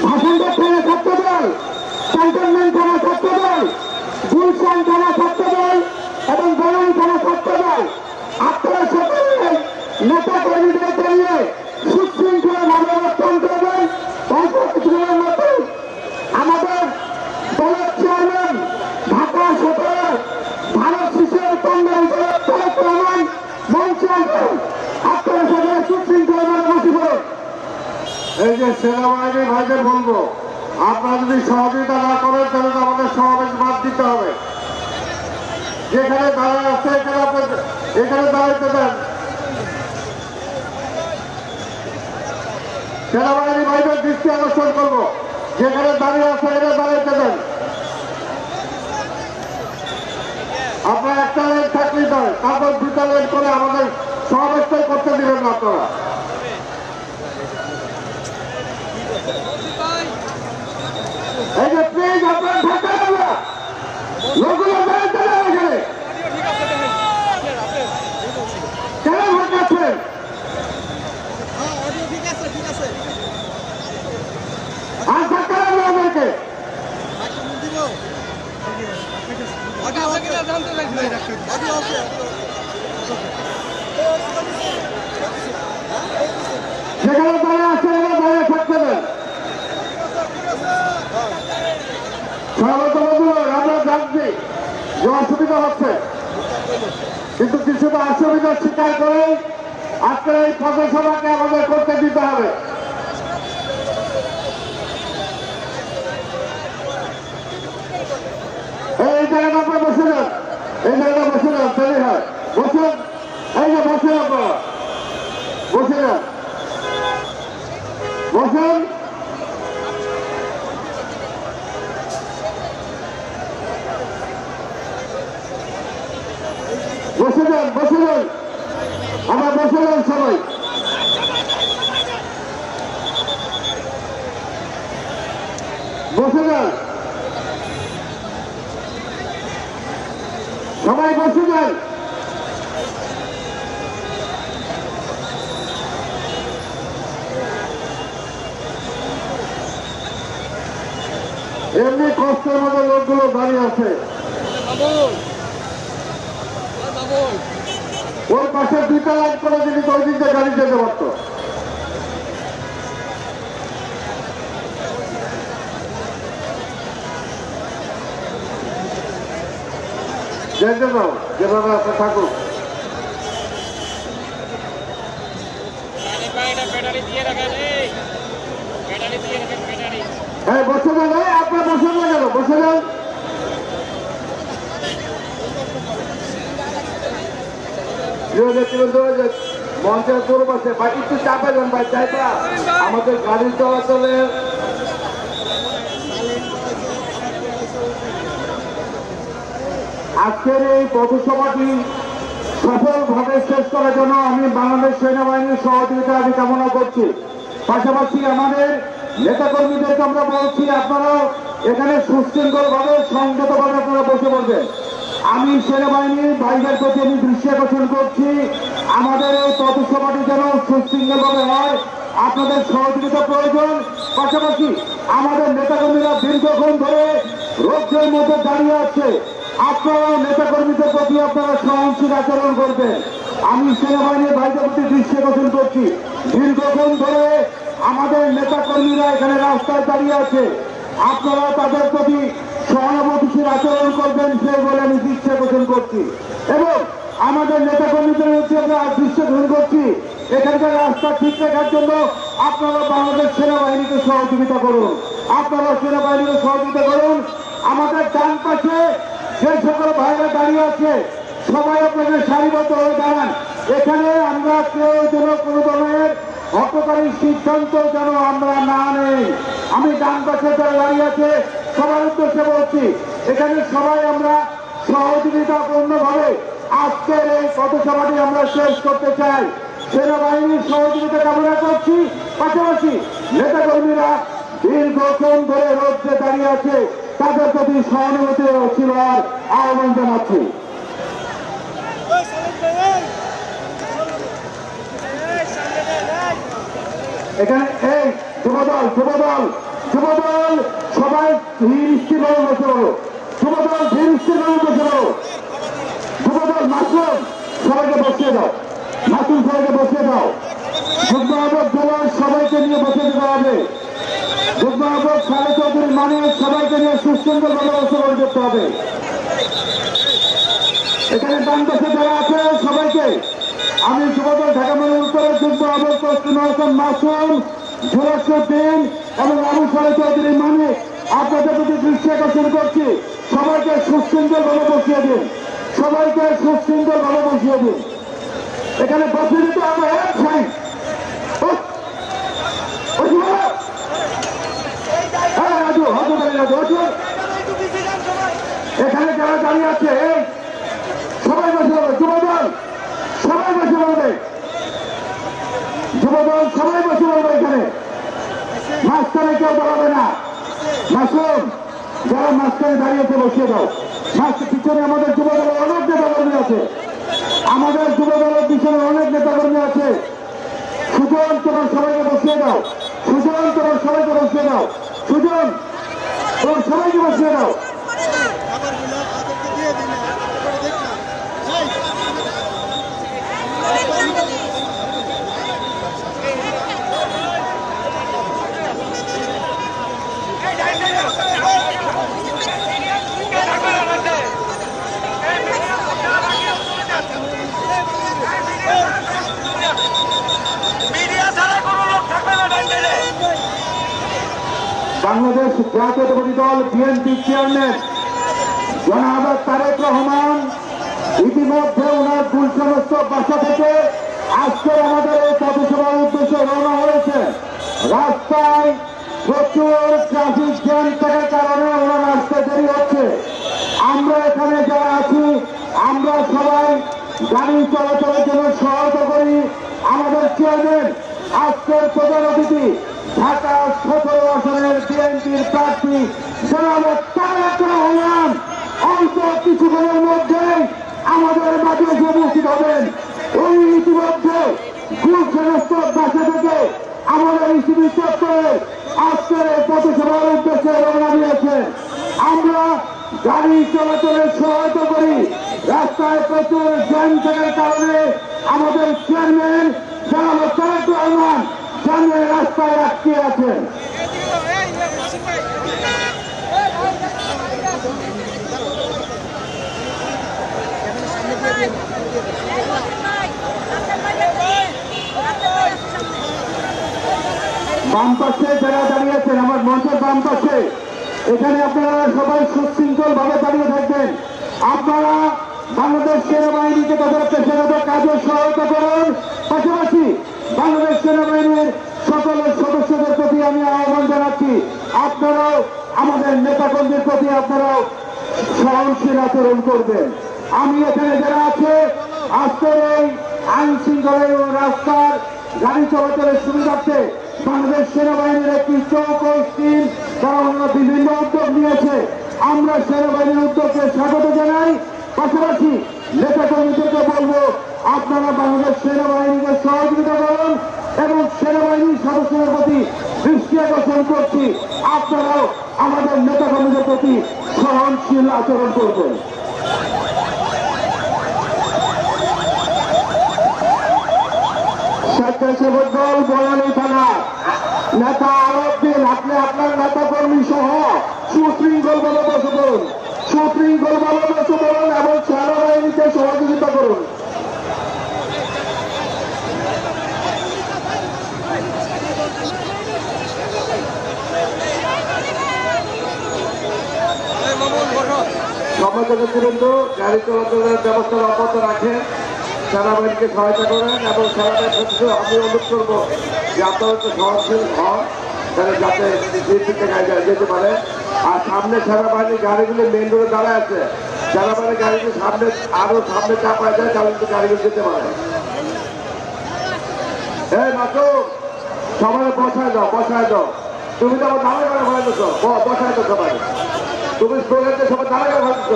ভাষণটা থানা ছাত্র দল, ক্যান্টনমেন্ট থানা ছাত্র দল, গুলশান থানা ছাত্র দল এবং বনানী থানা ছাত্র দল, আপনারা সকলে নেতা কর্মীদেরকে নিয়ে সুশৃঙ্খলা ভাবে অবস্থান করবেন। অল্প কিছুদিনের মধ্যে আমাদের দলের চেয়ারম্যান ঢাকা সদর ভারত শিশুর কংগ্রেস তারেক রহমান মঞ্চে আসবেন। আপনারা সকলে সুশৃঙ্খলা ভাবে বসে পড়ুন। এই যে সেনাবাহিনী ভাইদের বলবো, আপনারা যদি সহযোগিতা না করেন তাহলে তো আমাদের সমাবেশ বাদ দিতে হবে। যেখানে দাঁড়ায় আছে এখানে দাঁড়াইতে দেন। সেনাবাহিনী ভাইদের দৃষ্টি আকর্ষণ করবো, যেখানে দাঁড়িয়ে আছে এটা দাঁড়াইতে দেন। আপনার একটা লাইন থাকলেই দেয়, তারপর দুটা লাইন করে আমাদের সমাবেশটাই করতে দিবেন না আপনারা। এই যে প্লিজ আপনার ঢাকা না লোকগুলো দাঁড়াতে দেন এখানে। কেন ভোট যাচ্ছেন? আর ধাক্কা লাগবে আমাদেরকে। সেখানে দাঁড়িয়ে আসছেন, এবার দাঁড়িয়ে থাকতে দেন। আমরা জানছি যে অসুবিধা হচ্ছে, কিন্তু কিছুটা অসুবিধা স্বীকার করে আজকের এই পথসভাকে আমাদের করতে দিতে হবে। এই জায়গাটা আপনারা বসে যান, এই জায়গাটা বসে যান, তৈরি হয় বসুন। এই যে বসে আপনারা বসে যান, বসুন। বসে যান, বসে যান, আমরা বসে যান সবাই। বসে যান, সবাই বসে যান। এমনি কষ্টের মধ্যে লোকগুলো দাঁড়িয়ে আছে। ওর পাশে দুইটা লাইন করে যদি ওই দিকে গাড়ি যেতে পারত। যেতে দাও, যেভাবে আছে থাকুক। হ্যাঁ বসে যান, আপনার বসে না কেন, বসে যান। মঞ্চের পূর্ব পাশে ভাই একটু চাপে যান ভাই, চাইটা আমাদের গাড়ি চলাচলের আজকের এই পথসভাটি সফলভাবে শেষ করার জন্য আমি বাংলাদেশ সেনাবাহিনীর সহযোগিতা আমি কামনা করছি। পাশাপাশি আমাদের নেতাকর্মীদেরকে আমরা বলছি, আপনারাও এখানে সুশৃঙ্খলভাবে সংযতভাবে আপনারা বসে পড়বেন। আমি সেনাবাহিনীর ভাইদের প্রতি আমি দৃষ্টি আকর্ষণ করছি, আমাদের এই পথসভাটি যেন সুশৃঙ্খলভাবে হয়, আপনাদের সহযোগিতা প্রয়োজন। পাশাপাশি আমাদের নেতাকর্মীরা দীর্ঘক্ষণ ধরে রোদ্রের মধ্যে দাঁড়িয়ে আছে, আপনারাও নেতাকর্মীদের প্রতি আপনারা সহনশীল আচরণ করবেন। আমি সেনাবাহিনীর ভাইদের প্রতি দৃষ্টি আকর্ষণ করছি, দীর্ঘক্ষণ ধরে আমাদের নেতাকর্মীরা এখানে রাস্তায় দাঁড়িয়ে আছে, আপনারা তাদের প্রতি সহানুভূতিশীল আচরণ করবেন সেই বলে আমি দৃষ্টি আকর্ষণ করছি। এবং আমাদের নেতাকর্মীদের মধ্যে আমরা দৃষ্টি আকর্ষণ করছি, এখানকার রাস্তা ঠিক রাখার জন্য আপনারা বাংলাদেশ সেনাবাহিনীকে সহযোগিতা করুন, আপনারা সেনাবাহিনীকে সহযোগিতা করুন। আমাদের ডান পাশে যে সকল ভাইরা দাঁড়িয়ে আছে সবাই আপনাদের সারিবদ্ধ হয়ে দাঁড়ান। এখানে আমরা কেউ যেন কোনো ধরনের হটকারী সিদ্ধান্ত যেন আমরা না নেই। আমি ডান পাশে যারা দাঁড়িয়ে আছে সবার উদ্দেশ্যে বলছি, এখানে সবাই আমরা সহযোগিতাপূর্ণভাবে আজকের এই পথসভাটি আমরা শেষ করতে চাই। সেনাবাহিনীর সহযোগিতা কামনা করছি। পাশাপাশি নেতাকর্মীরা দীর্ঘক্ষণ ধরে রোদ্রে দাঁড়িয়ে আছে, তাদের প্রতি সহানুভূতি ছিল আর আহ্বান জানাচ্ছি। এখানে এই যুবদল সবাই ধীর স্থিরভাবে বসে বলো, যুবদল ধীর স্থিরভাবে বসে বলো, যুবদল মাসুম সবাইকে বসিয়ে দাও, মাসুম সবাইকে বসিয়ে দাও, যুগ্ম আহ্বায়ক জেলার সবাইকে নিয়ে বসিয়ে দিতে হবে, যুগ্ম আহ্বায়ক সালে চৌধুরী মানে সবাইকে নিয়ে সুশৃঙ্খলভাবে অংশগ্রহণ করতে হবে। এখানে ডান পাশে যারা আছে সবাইকে আমি যুবদল ঢাকা মহানগর উত্তরের যুগ্ম আহ্বায়ক তসলিমা হাসান মাসুম, জুরাসুদ্দিন এবং আবু সালে চৌধুরী মানে আপনাদের প্রতি দৃষ্টি আকর্ষণ করছি, সবাইকে সুশৃঙ্খলভাবে বসিয়ে দিন, সবাইকে সুশৃঙ্খলভাবে বসিয়ে দিন। এখানে বসিয়ে দিতে হবে এক সাইড। এখানে যারা দাঁড়িয়ে আছে সবাই বসে বলবে, যুবদল সবাই বসে বলবে, যুবদল সবাই বসে বলবে। এখানে মাঝখানে কেউ দাঁড়াবে না। মাসুম যারা মাঝখানে দাঁড়িয়েছে বসিয়ে দাও। পিছনে আমাদের যুবদলের অনেক নেতাকর্মী আছে, আমাদের যুবদলের পিছনে অনেক নেতাকর্মী আছে। সুজন তোমার সবাইকে বসিয়ে দাও, সুজন তোমার সবাইকে বসিয়ে দাও, সুজন তোমার সবাইকে বসিয়ে দাও। খাবারগুলো তাদেরকে দিয়ে দিন, দেখলাম বাংলাদেশ জাতীয়তাবাদী দল বিএনপি চেয়ারম্যান জনাব তারেক রহমান ইতিমধ্যে ওনার গুলশানস্থ বাসা থেকে আজকে আমাদের এই পথসভার উদ্দেশ্যে রওনা হয়েছে। রাস্তায় প্রচুর ট্রাফিক জ্যাম থাকার কারণে ওনার রাস্তা দেরি হচ্ছে। আমরা এখানে যারা আছি আমরা সবাই গাড়ি চলাচলের জন্য সহায়তা করি। আমাদের চেয়ারম্যান আজকের প্রধান অতিথি ঢাকা 17 আসনের বিএনপির প্রার্থী জনাব তারেক রহমান অল্প কিছুক্ষণের মধ্যেই আমাদের মাঝে এসে উপস্থিত হবেন। ওই ইতিমধ্যে গুলশানস্থ বাসা থেকে আমাদের ইসিবি চত্বরে আজকের এই পথসভার উদ্দেশ্যে রওনা দিয়েছে। আমরা গাড়ি চলাচলের সহায়তা করি। রাস্তায় প্রচুর জ্যাম থাকার কারণে আমাদের চেয়ারম্যান জনাব তারেক রহমান সামনে রাস্তায় আটকে আছেন। বাম পাশে যারা দাঁড়িয়েছেন আমার মঞ্চের বাম পাশে, এখানে আপনারা সবাই সুশৃঙ্খল ভাবে দাঁড়িয়ে থাকবেন। আপনারা বাংলাদেশ সেনাবাহিনীকে তাদের পেশাগত কাজে সহায়তা করুন। পাশাপাশি বাংলাদেশ সেনাবাহিনীর সকল সদস্যদের প্রতি আমি আহ্বান জানাচ্ছি, আপনারাও আমাদের নেতাকর্মীর প্রতি আপনারাও সহনশীল আচরণ করবেন। আমি এখানে যারা আছে আজকের এই আইন শৃঙ্খলা ও রাস্তার গাড়ি চলাচলের সুবিধার্থে বাংলাদেশ সেনাবাহিনীর একটি চৌকস টিম তারা বিভিন্ন উদ্যোগ নিয়েছে। আমরা সেনাবাহিনীর উদ্যোগকে স্বাগত জানাই। পাশাপাশি নেতাকর্মীদেরকে বলবো আপনারা বাংলাদেশ সেনাবাহিনীকে সহযোগিতা করুন এবং সেনাবাহিনীর সদস্যদের প্রতি দৃষ্টি আকর্ষণ করছি, আপনারাও আমাদের নেতাকর্মীদের প্রতি সহনশীল আচরণ করবেন। স্বেচ্ছাসেবক দল বনানী থানা নেতা আলাউদ্দিন, আপনি আপনার নেতা কর্মী সহ সুশৃঙ্খল ভাবে বসে পড়ুন, সুশৃঙ্খল ভাবে বসে পড়ুন এবং সেনাবাহিনীকে সহযোগিতা করুন। সমাজের নেতৃবৃন্দ গাড়ি চলাচলের ব্যবস্থা অব্যাহত রাখেন, সেনাবাহিনীকে সহায়তা করেন এবং সেনাবাহিনীর ক্ষেত্রে আমি অনুরোধ করবো যে আপনারা একটু সহনশীল হন, তাহলে যাতে নির্দিষ্ট জায়গায় যেতে পারে। আর সামনে সেনাবাহিনীর গাড়িগুলি মেন রোডে দাঁড়ায় আছে, সেনাবাহিনীর গাড়িগুলি সামনে আরো সামনে চাপায় যায়, তাহলে কিন্তু গাড়িগুলো যেতে পারে। এই মাত্র সবাই বসায় দাও, বসায় দাও। তুমি তো আমার দাঁড়ায় করে ভয় দিচ্ছ, বসায় দাও সবাই। তুমি স্লোগানতে সবাই দাঁড়ায় করে ভয় দিচ্ছ,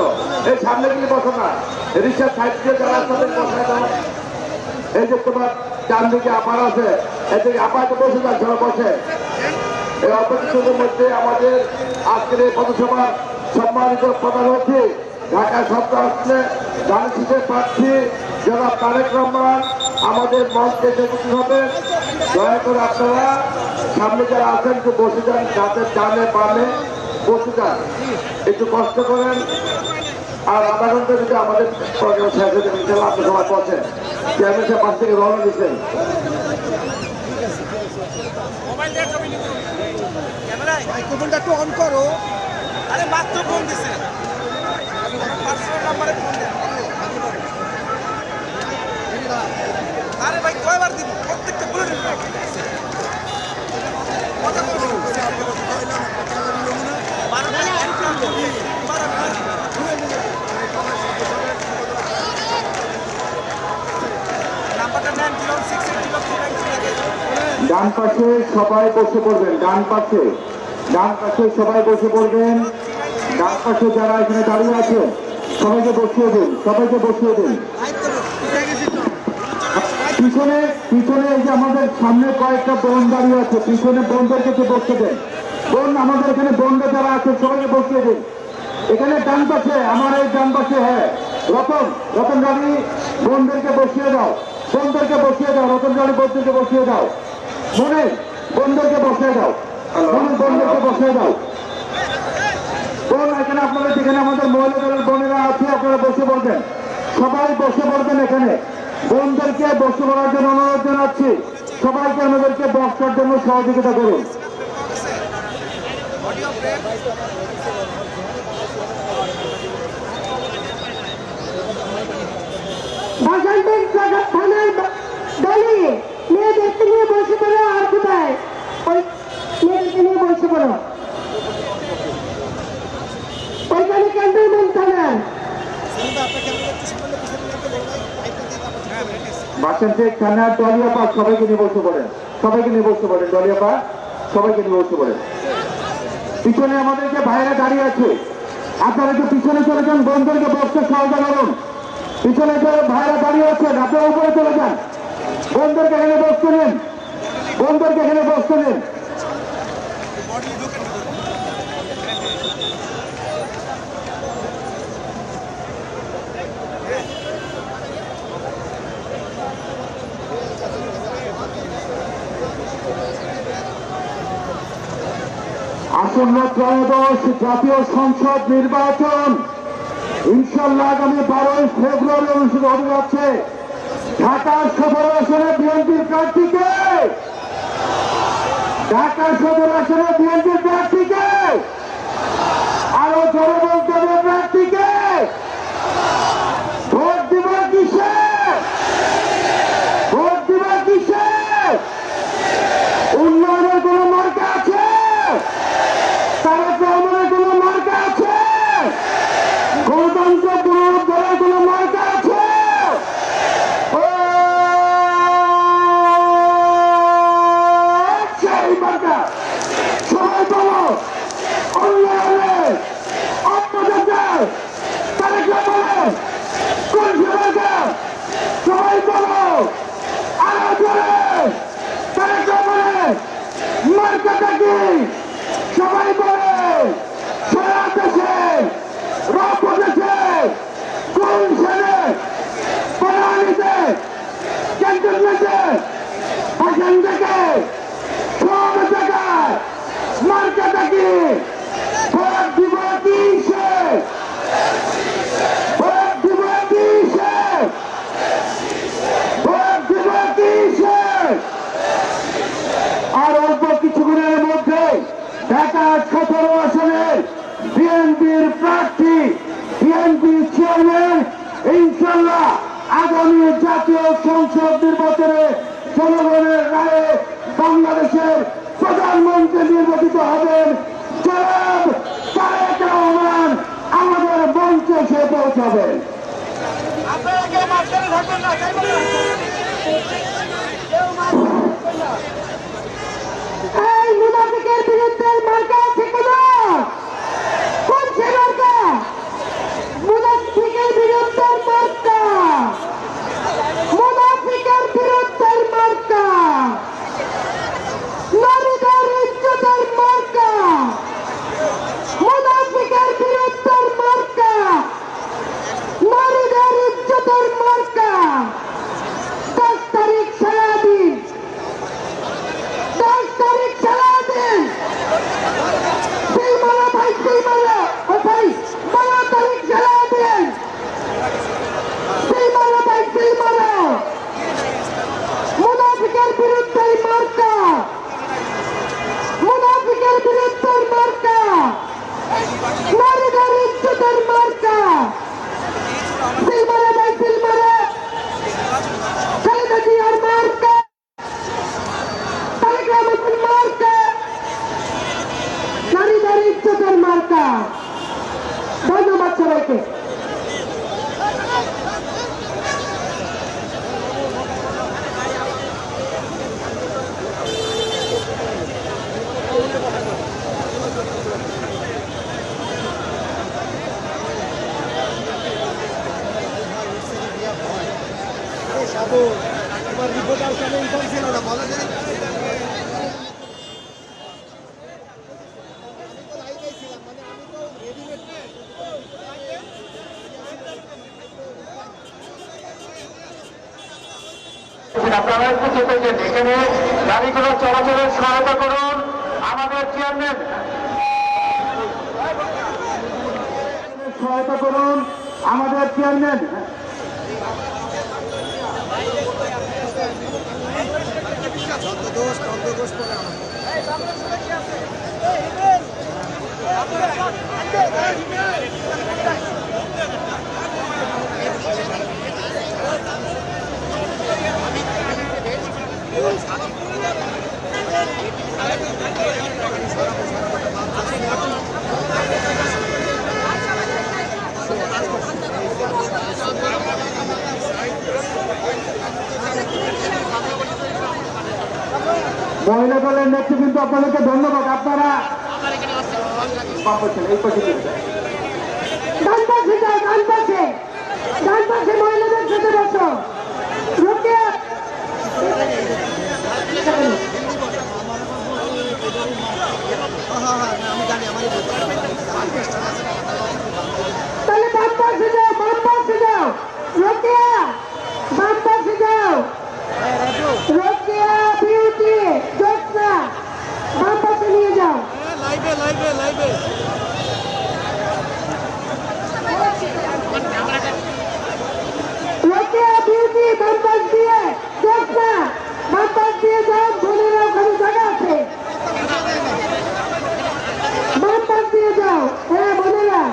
এই সামনে গিয়ে বসো না, রিক্সার সাইড দিয়ে যারা আসতে বসায় দাও। এই যে তোমার ডান দিকে আপার আছে, এদিকে আপাতে বসে যান, সবাই বসে। এই অপেক্ষার মধ্যে আমাদের আজকের এই পথসভার সম্মানিত প্রধান অতিথি ঢাকা শব্দ আসলে ধানশীষের প্রার্থী জনাব তারেক রহমান আমাদের মঞ্চে উপস্থিত হবেন। দয়া করে আপনারা সামনে যারা আছেন একটু বসে যান, যাতে ডানে বামে বসে যান, একটু কষ্ট করেন। আর আধা ঘন্টা যদি আমাদের প্রোগ্রাম শেষ হয়ে যাবে, ইনশাআল্লাহ আপনি সবাই বসেন। চেয়ারম্যান সাহেব পাশ থেকে রওনা দিচ্ছেন। মাইক্রোফোনটা একটু অন করো। আরে মাত্র ফোন দিছে, পার্সোনাল নাম্বারে ফোন দেন। আরে ভাই কয়বার দিব, প্রত্যেকটা বলে দিন। কথা বলুন, নাম্বারটা নেন, 06 ডান পাশে সবাই বসে পড়বেন, ডান পাশে সবাই বসে পড়বেন। ডান পাশে যারা এখানে দাঁড়িয়ে আছে সবাইকে বসিয়ে দিন, সবাইকে বসিয়ে দিন। পিছনে পিছনে এই যে আমাদের সামনে কয়েকটা বোন দাঁড়িয়ে আছে, পিছনে বোনদেরকে বসতে দেন। বোন আমাদের এখানে বোনরা যারা আছে সবাইকে বসিয়ে দিন। এখানে ডান পাশে, আমার এই ডান পাশে, হ্যাঁ রতন গাড়ি বোনদেরকে বসিয়ে দাও, বোনদেরকে বসিয়ে দাও, রতন গাড়ি বোনদেরকে বসিয়ে দাও, মনে বোনদেরকে বসিয়ে দাও, বোনদেরকে বসিয়ে দাও। বোন এখানে আপনারা যেখানে আমাদের মহিলা দলের বোনেরা আছে আপনারা বসে পড়বেন, সবাই বসে পড়বেন। এখানে বোনদেরকে বসে পড়ার জন্য অনুরোধ জানাচ্ছি, সবাইকে আমাদেরকে বসার জন্য সহযোগিতা করুন। থানার দলে মেয়েদেরকে নিয়ে বসে পড়ো, আর কোথায় ওই মেয়েদেরকে নিয়ে বসে পড়ো, ওইখানে ক্যান্টনমেন্ট থানার বাসন্তী থানার দলীয় পাস সবাইকে নিয়ে বসে পড়েন, সবাইকে নিয়ে বসে পড়েন, দলীয় পাস সবাইকে নিয়ে বসে পড়েন। পিছনে আমাদের যে ভাইরা দাঁড়িয়ে আছে আপনারা একটু পিছনে চলে যান, বোনদেরকে বসতে সহযোগিতা করুন। পিছনে যে ভাইরা দাঁড়িয়ে আছেন আপনারা উপরে চলে যান, বোনদেরকে এখানে বসতে নেন, বোনদেরকে এখানে বসতে নেন। আসন্ন ত্রয়োদশ জাতীয় সংসদ নির্বাচন ইনশাল্লাহ আগামী 12 ফেব্রুয়ারি অনুষ্ঠিত হতে যাচ্ছে। ঢাকা সদর আসনে বিএনপির প্রার্থীকে, ঢাকা সদর আসনে বিএনপির প্রার্থীকে, আরো জোরে বলতে হবে প্রার্থীকে। ভোট দিব কিসে, ভোট দিব কিসে? উন্নয়নের কোন মার্কা আছে? তারেক রহমানের কোন মার্কা আছে? গণতন্ত্র পুনরুদ্ধারের কোন মার্কা আছে? সেই মার্কা সবাই বলো, উন্নয়নের অত্যাচার তারেক রহমানের কোন মার্কা? সবাই সবাই বলো আরো জোরে তারেক রহমানের মার্কাটা কি সবাই বলে সারা দেশে রাজপথে গুলশানে বনানীতে ক্যান্টনমেন্টে এখান থেকে সব জায়গায় মার্কাটা কি ভোট দিব কিসে ভোট দিব কিসে ভোট দিব কিসে আর অল্প কিছুক্ষণের মধ্যে ঢাকা 17 আসনের বিএনপির প্রার্থী বিএনপি চেয়ারম্যান ইনশাল্লাহ আগামী জাতীয় সংসদ নির্বাচনে জনগণের রায়ে বাংলাদেশের প্রধানমন্ত্রী নির্বাচিত হবেন জনাব তারেক রহমান আমাদের মঞ্চে এসে পৌঁছাবেন। এই মুনাফিকের বিরুদ্ধে মার্কা আছে কোনো কোন সে মার্কা মুনাফিকের বিরুদ্ধে মার্কা মুনাফিকের বিরুদ্ধে মার্কা নারীদের ইজ্জতের মার্কা মুনাফিকের বিরুদ্ধে মার্কা নারীদের ইজ্জতের মার্কা 10 তারিখ সারাদিন 10 তারিখ সারাদিন সিলমালা ভাই সিলমালা ও ভাই 12 তারিখ সারাদিন সিলমালা ভাই সিলমালা মুনাফিকের বিরুদ্ধে মার্কা মুনাফিকের বিরুদ্ধে মার্কা নারীদের ইজ্জতের মার্কা সিলমালা ভাই সিলমালা খালেদা জিয়ার মার্কা তারেক রহমানের মার্কা নারীদের ইজ্জতের মার্কা। ধন্যবাদ সবাইকে। সাধু তোমার রিপোর্ট আসলে ইনফর্ম ছিল না বলো যে আপনারা উপস্থিত হয়েছেন এখানে গাড়িগুলো চলাচলের সহায়তা করুন আমাদের চেয়ারম্যান সহায়তা করুন আমাদের চেয়ারম্যান দোষ করে মহিলা দলের নেতৃবৃন্দ আপনাদেরকে ধন্যবাদ। আপনারা এই পাশে ডান পাশে যাও ডান পাশে মহিলাদের সাথে বসো রোকেয়া আমি জানি আমারই তাহলে বাম পাশে যাও রোকেয়া বাম পাশে যাও রোকেয়া বিউটি জোৎস্না বাম পাশে নিয়ে যাও লাইভে রোকেয়া বিউটি বাম পাশ দিয়ে জোৎস্না বাম পাশ দিয়ে যাও বোনেরা ওখানে জায়গা আছে বাম পাশ দিয়ে যাও হ্যাঁ বোনেরা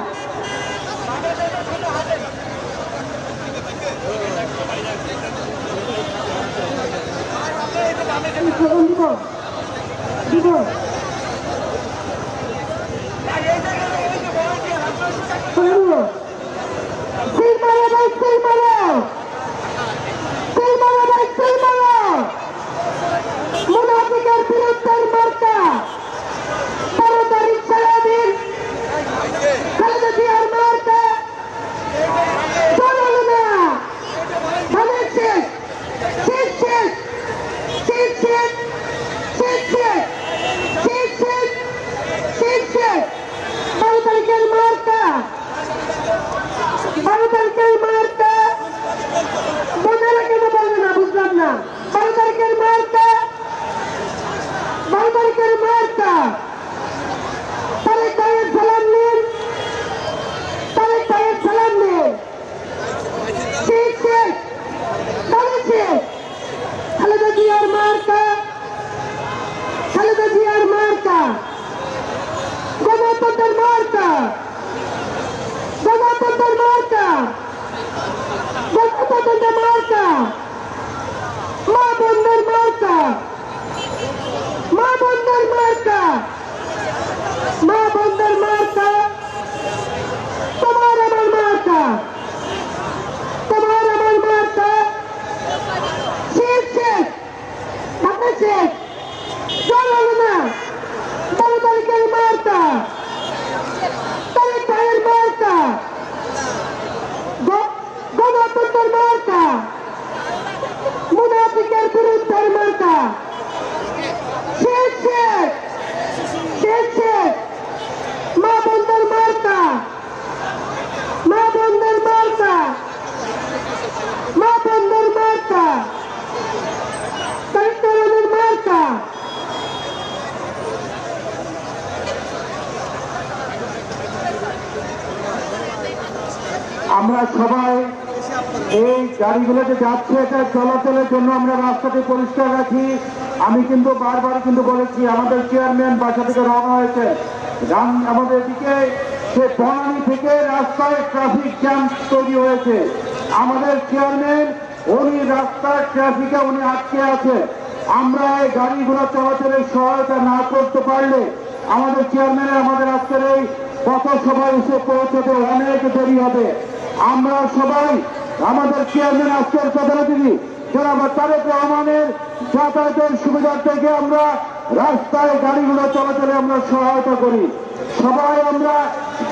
দিব মুনাফিকের বিরুদ্ধে মার্কা 12 তারিখ সারাদিন খালেদা জিয়ার মার্কা চলো না ধানের শেষ বারো তারিখের মার্কা, 12 তারিখের মার্কা, বোঝারা কেন বলবে না বুঝলাম না। 12 তারিখের মার্কা, 12 তারিখের মার্কা, তারেক ভাইয়ের সালাম নিন, তারেক ভাইয়ের সালাম নিন। খালেদা জিয়ার মার্কা, খালেদা জিয়ার মার্কা, গণতন্ত্রের মার্কা, গণতন্ত্রের মার্কা, গণতন্ত্রের মার্কা, মা বন্ধের মার্কা, মা বন্ধের মার্কা, মা বন্ধের মার্কা, তোমার আমার মার্কা, তোমার আমার মার্কা। শেষ শেষ ঢাকা শেষ, জল হলো না। 12 তারিখের মার্কা, তারেক ভাইয়ের মার্কা, গণতন্ত্রের মার্কা, মুনাফিকের বিরুদ্ধের মার্কা। শেষ শেষ শেষ শেষ, মা বন্ধের মার্কা, মা বন্ধের মার্কা, মা বন্ধের মার্কা, তারেক রহমানের মার্কা। আমরা সবাই এই গাড়িগুলো যে যাচ্ছে এটা চলাচলের জন্য আমরা রাস্তাটি পরিষ্কার রাখি। আমি কিন্তু বারবার কিন্তু বলেছি, আমাদের চেয়ারম্যান বাসা থেকে রওনা হয়েছে আমাদের দিকে, সে বনানী থেকে রাস্তায় ট্রাফিক জ্যাম তৈরি হয়েছে। আমাদের চেয়ারম্যান উনি রাস্তার ট্রাফিকে উনি আটকে আছে। আমরা এই গাড়িগুলো চলাচলের সহায়তা না করতে পারলে আমাদের চেয়ারম্যানের আমাদের আজকের এই পথসভায় এসে পৌঁছতে অনেক দেরি হবে। আমরা সবাই আমাদের চেয়ারম্যান আজকের প্রধান অতিথি জনাব তারেক রহমানের যাতায়াতের সুবিধার থেকে আমরা রাস্তায় গাড়িগুলো চলাচলে আমরা সহায়তা করি। সবাই আমরা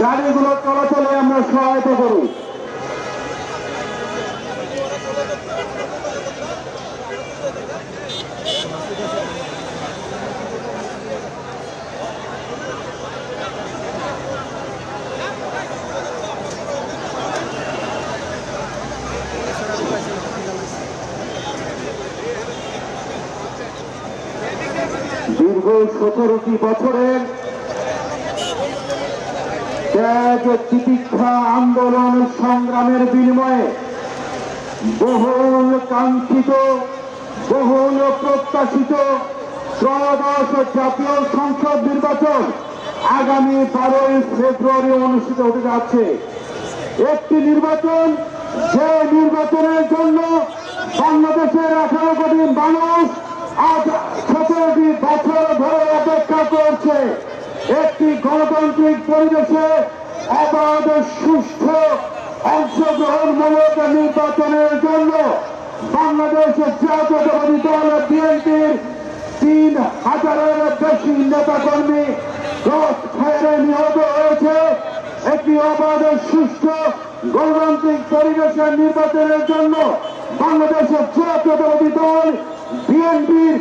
গাড়িগুলো চলাচলে আমরা সহায়তা করি। দীর্ঘ 17টি বছরের ত্যাগ তিতিক্ষা আন্দোলন সংগ্রামের বিনিময়ে বহুল কাঙ্ক্ষিত বহুল প্রত্যাশিত ত্রয়োদশ জাতীয় সংসদ নির্বাচন আগামী 12ই ফেব্রুয়ারি অনুষ্ঠিত হতে যাচ্ছে। একটি নির্বাচন, যে নির্বাচনের জন্য বাংলাদেশের 18 কোটি মানুষ আজ 17টি বছর ধরে অপেক্ষা করছে। একটি গণতান্ত্রিক পরিবেশে অবাধ সুষ্ঠু অংশগ্রহণমূলক নির্বাচনের জন্য বাংলাদেশ জাতীয়তাবাদী দল বিএনপির 3000-এর বেশি নেতাকর্মী ক্রস ফায়ারে নিহত হয়েছে। একটি অবাধ সুষ্ঠু গণতান্ত্রিক পরিবেশের নির্বাচনের জন্য বাংলাদেশের জাতীয়তাবাদী দল বিএনপির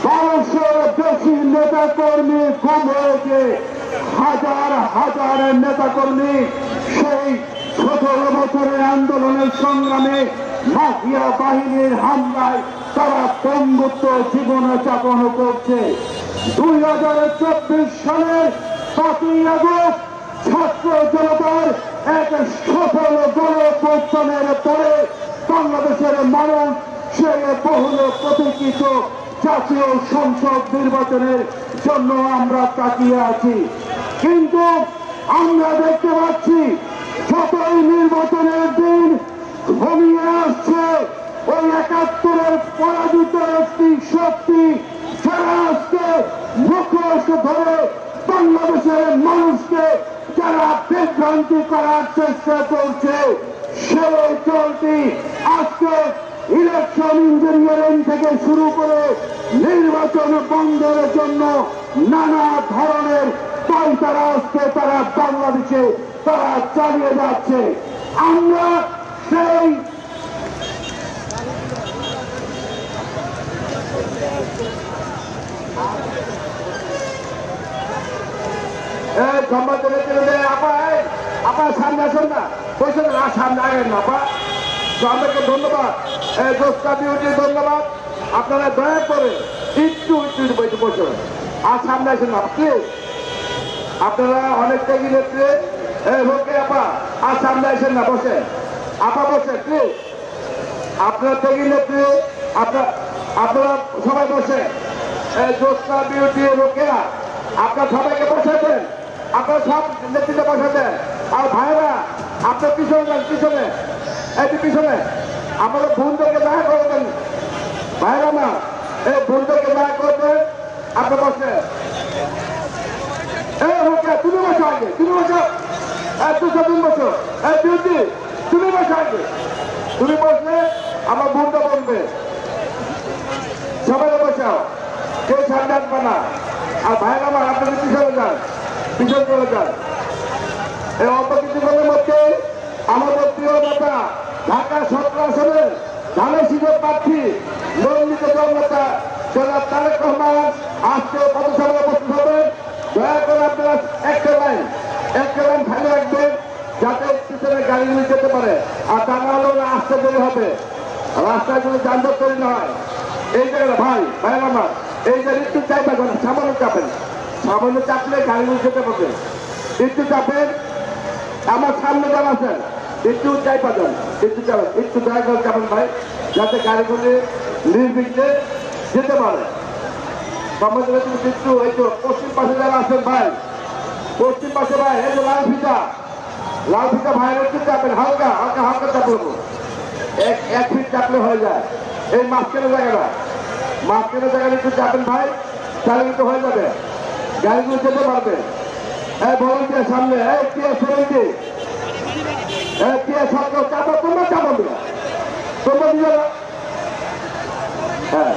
1200-এর বেশি নেতাকর্মী গুম হয়েছে। হাজার হাজার নেতাকর্মী সেই 17 বছরের আন্দোলনের সংগ্রামে মাফিয়া বাহিনীর হামলায় তারা পঙ্গুত্ব জীবন যাপন করছে। 2024 সালের 5ই আগস্ট ছাত্র জনতার এক সফল গণঅভ্যুত্থানের পরে বাংলাদেশের মানুষ সেই বহুল প্রতীক্ষিত জাতীয় সংসদ নির্বাচনের জন্য আমরা তাকিয়ে আছি। কিন্তু আমরা দেখতে পাচ্ছি যতই নির্বাচনের দিন ঘনিয়ে আসছে, ওই 71-এর পরাজিত একটি শক্তি যারা আজকে মুখোশ ধরে বাংলাদেশের মানুষকে যারা বিভ্রান্তি করার চেষ্টা করছে, সেই দলটি আজকে ইলেকশন ইঞ্জিনিয়ারিং থেকে শুরু করে নির্বাচন বন্ধের জন্য নানা ধরনের পায়তারা আজকে তারা বাংলাদেশে তারা চালিয়ে যাচ্ছে। আমরা সেই এই সম্মানিত নেতৃবৃন্দ, আপনার সামনে আসেন না, বসে না, সামনে আগেন না আপা। তো আমাকে ধন্যবাদ, এই দোস্তা বিউটি ধন্যবাদ। আপনারা দয়া করে একটু বসে বসুন, আর সামনে আসেন না প্লিজ। আপনারা অনেক ত্যাগী নেত্রী, হোকে আপা, আর সামনে আসেন না, বসে আপা, বসে প্লিজ। আপনার ত্যাগী নেত্রী, আপনারা সবাই বসে, এই দোস্তা বিউটি রোকেয়া, আপনার সবাইকে বসাতেন, আপনার সব নেতৃত্বে বসাতেন। আর ভাইরা আপনার পিছনে যান, পিছনে, এই যে পিছনে আমাদের বোনদেরকে দেখা করবেন, ভাইরা না, এই বোনদেরকে দেখা করবেন, আপনি বসে। এই রোকেয়া তুমি বসো আগে, তুমি বসো, তুমি বসো, এই বিউটি তুমি বসো আগে, তুমি বসলে আমার বোনটা বলবে। সবাই বসাও, কেউ সামনে আসবে না। আর ভাইরা আমার আপনাদের পিছনে যান, পিছন চলে যান। এই অল্প কিছুক্ষণের মধ্যে আমাদের প্রিয় নেতা ঢাকা 17 আসনের ধানের শীষের প্রার্থী মনোনীত জননেতা জনাব তারেক রহমান আজকে পথসভায় উপস্থিত হবেন। দয়া করে আপনারা একটা লাইন খালি রাখবেন, যাতে পিছনে গাড়িগুলি যেতে পারে। আর তা না হলে আসতে দেরি হবে, রাস্তায় কোনো যানজট তৈরি না হয়। এই জায়গাটা ভাই আমার এই জায়গায় একটু চাইবেন, সামান্য চাপেন, সামান্য চাপলে গাড়িগুলো যেতে পারবে। একটু চাপেন, আমার সামনে যান আছেন, একটু চাই পাবেন, একটু চাপেন, একটু দয়া করে চাপেন ভাই, যাতে গাড়িগুলি নির্বিঘ্নে যেতে পারে। আমাদের একটু এই তো পশ্চিম পাশে যারা আছেন ভাই, পশ্চিম পাশে ভাই, এই যে লাল ফিতা ভাইয়ের একটু চাপেন, হালকা চাপ নেবো, এক ফিট চাপলে হয়ে যায়। এই মাঝখানের জায়গাটা একটু চাপেন ভাই, তাহলে কিন্তু হয়ে যাবে, গাড়িগুলো যেতে পারবে। এই ভলেন্টিয়ার সামনে, এই টিয়া 70, এই টিয়া 17 চাপো, তোমরা চাপো দিও, তোমরা দিও না। হ্যাঁ,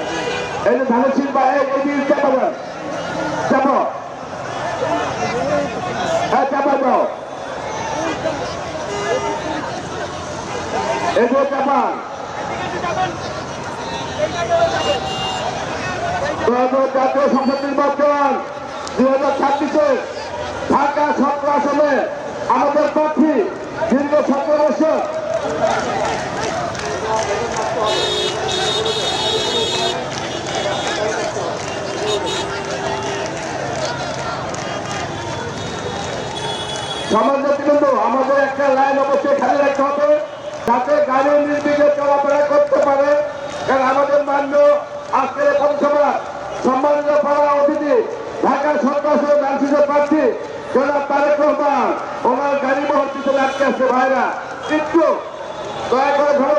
এই যে ধানের শিল্পা, এই দিকে চাপাবেন, চাপো, হ্যাঁ চাপা দাও, এই যে চাপান। জাতীয় সংসদ নির্বাচন 2026-এ ঢাকা 17 আসনে আমাদের প্রার্থী দীর্ঘ 17 বছর সমাজের কিন্তু আমাদের একটা লাইন অবশ্যই খালি রাখতে হবে, যাতে গাড়ি নির্বিঘ্নে চলাফেরা করতে পারে। কারণ আমাদের মান্য আজকের পথসভা সম্মানিত পাড়া অতিথি ঢাকা 17 আসনের ধানশীষের প্রার্থী জনাব তারেক রহমান, ওনার গাড়ি বহর পিছনে আটকে আসছে। ভাইরা একটু দয়া করে ধরো,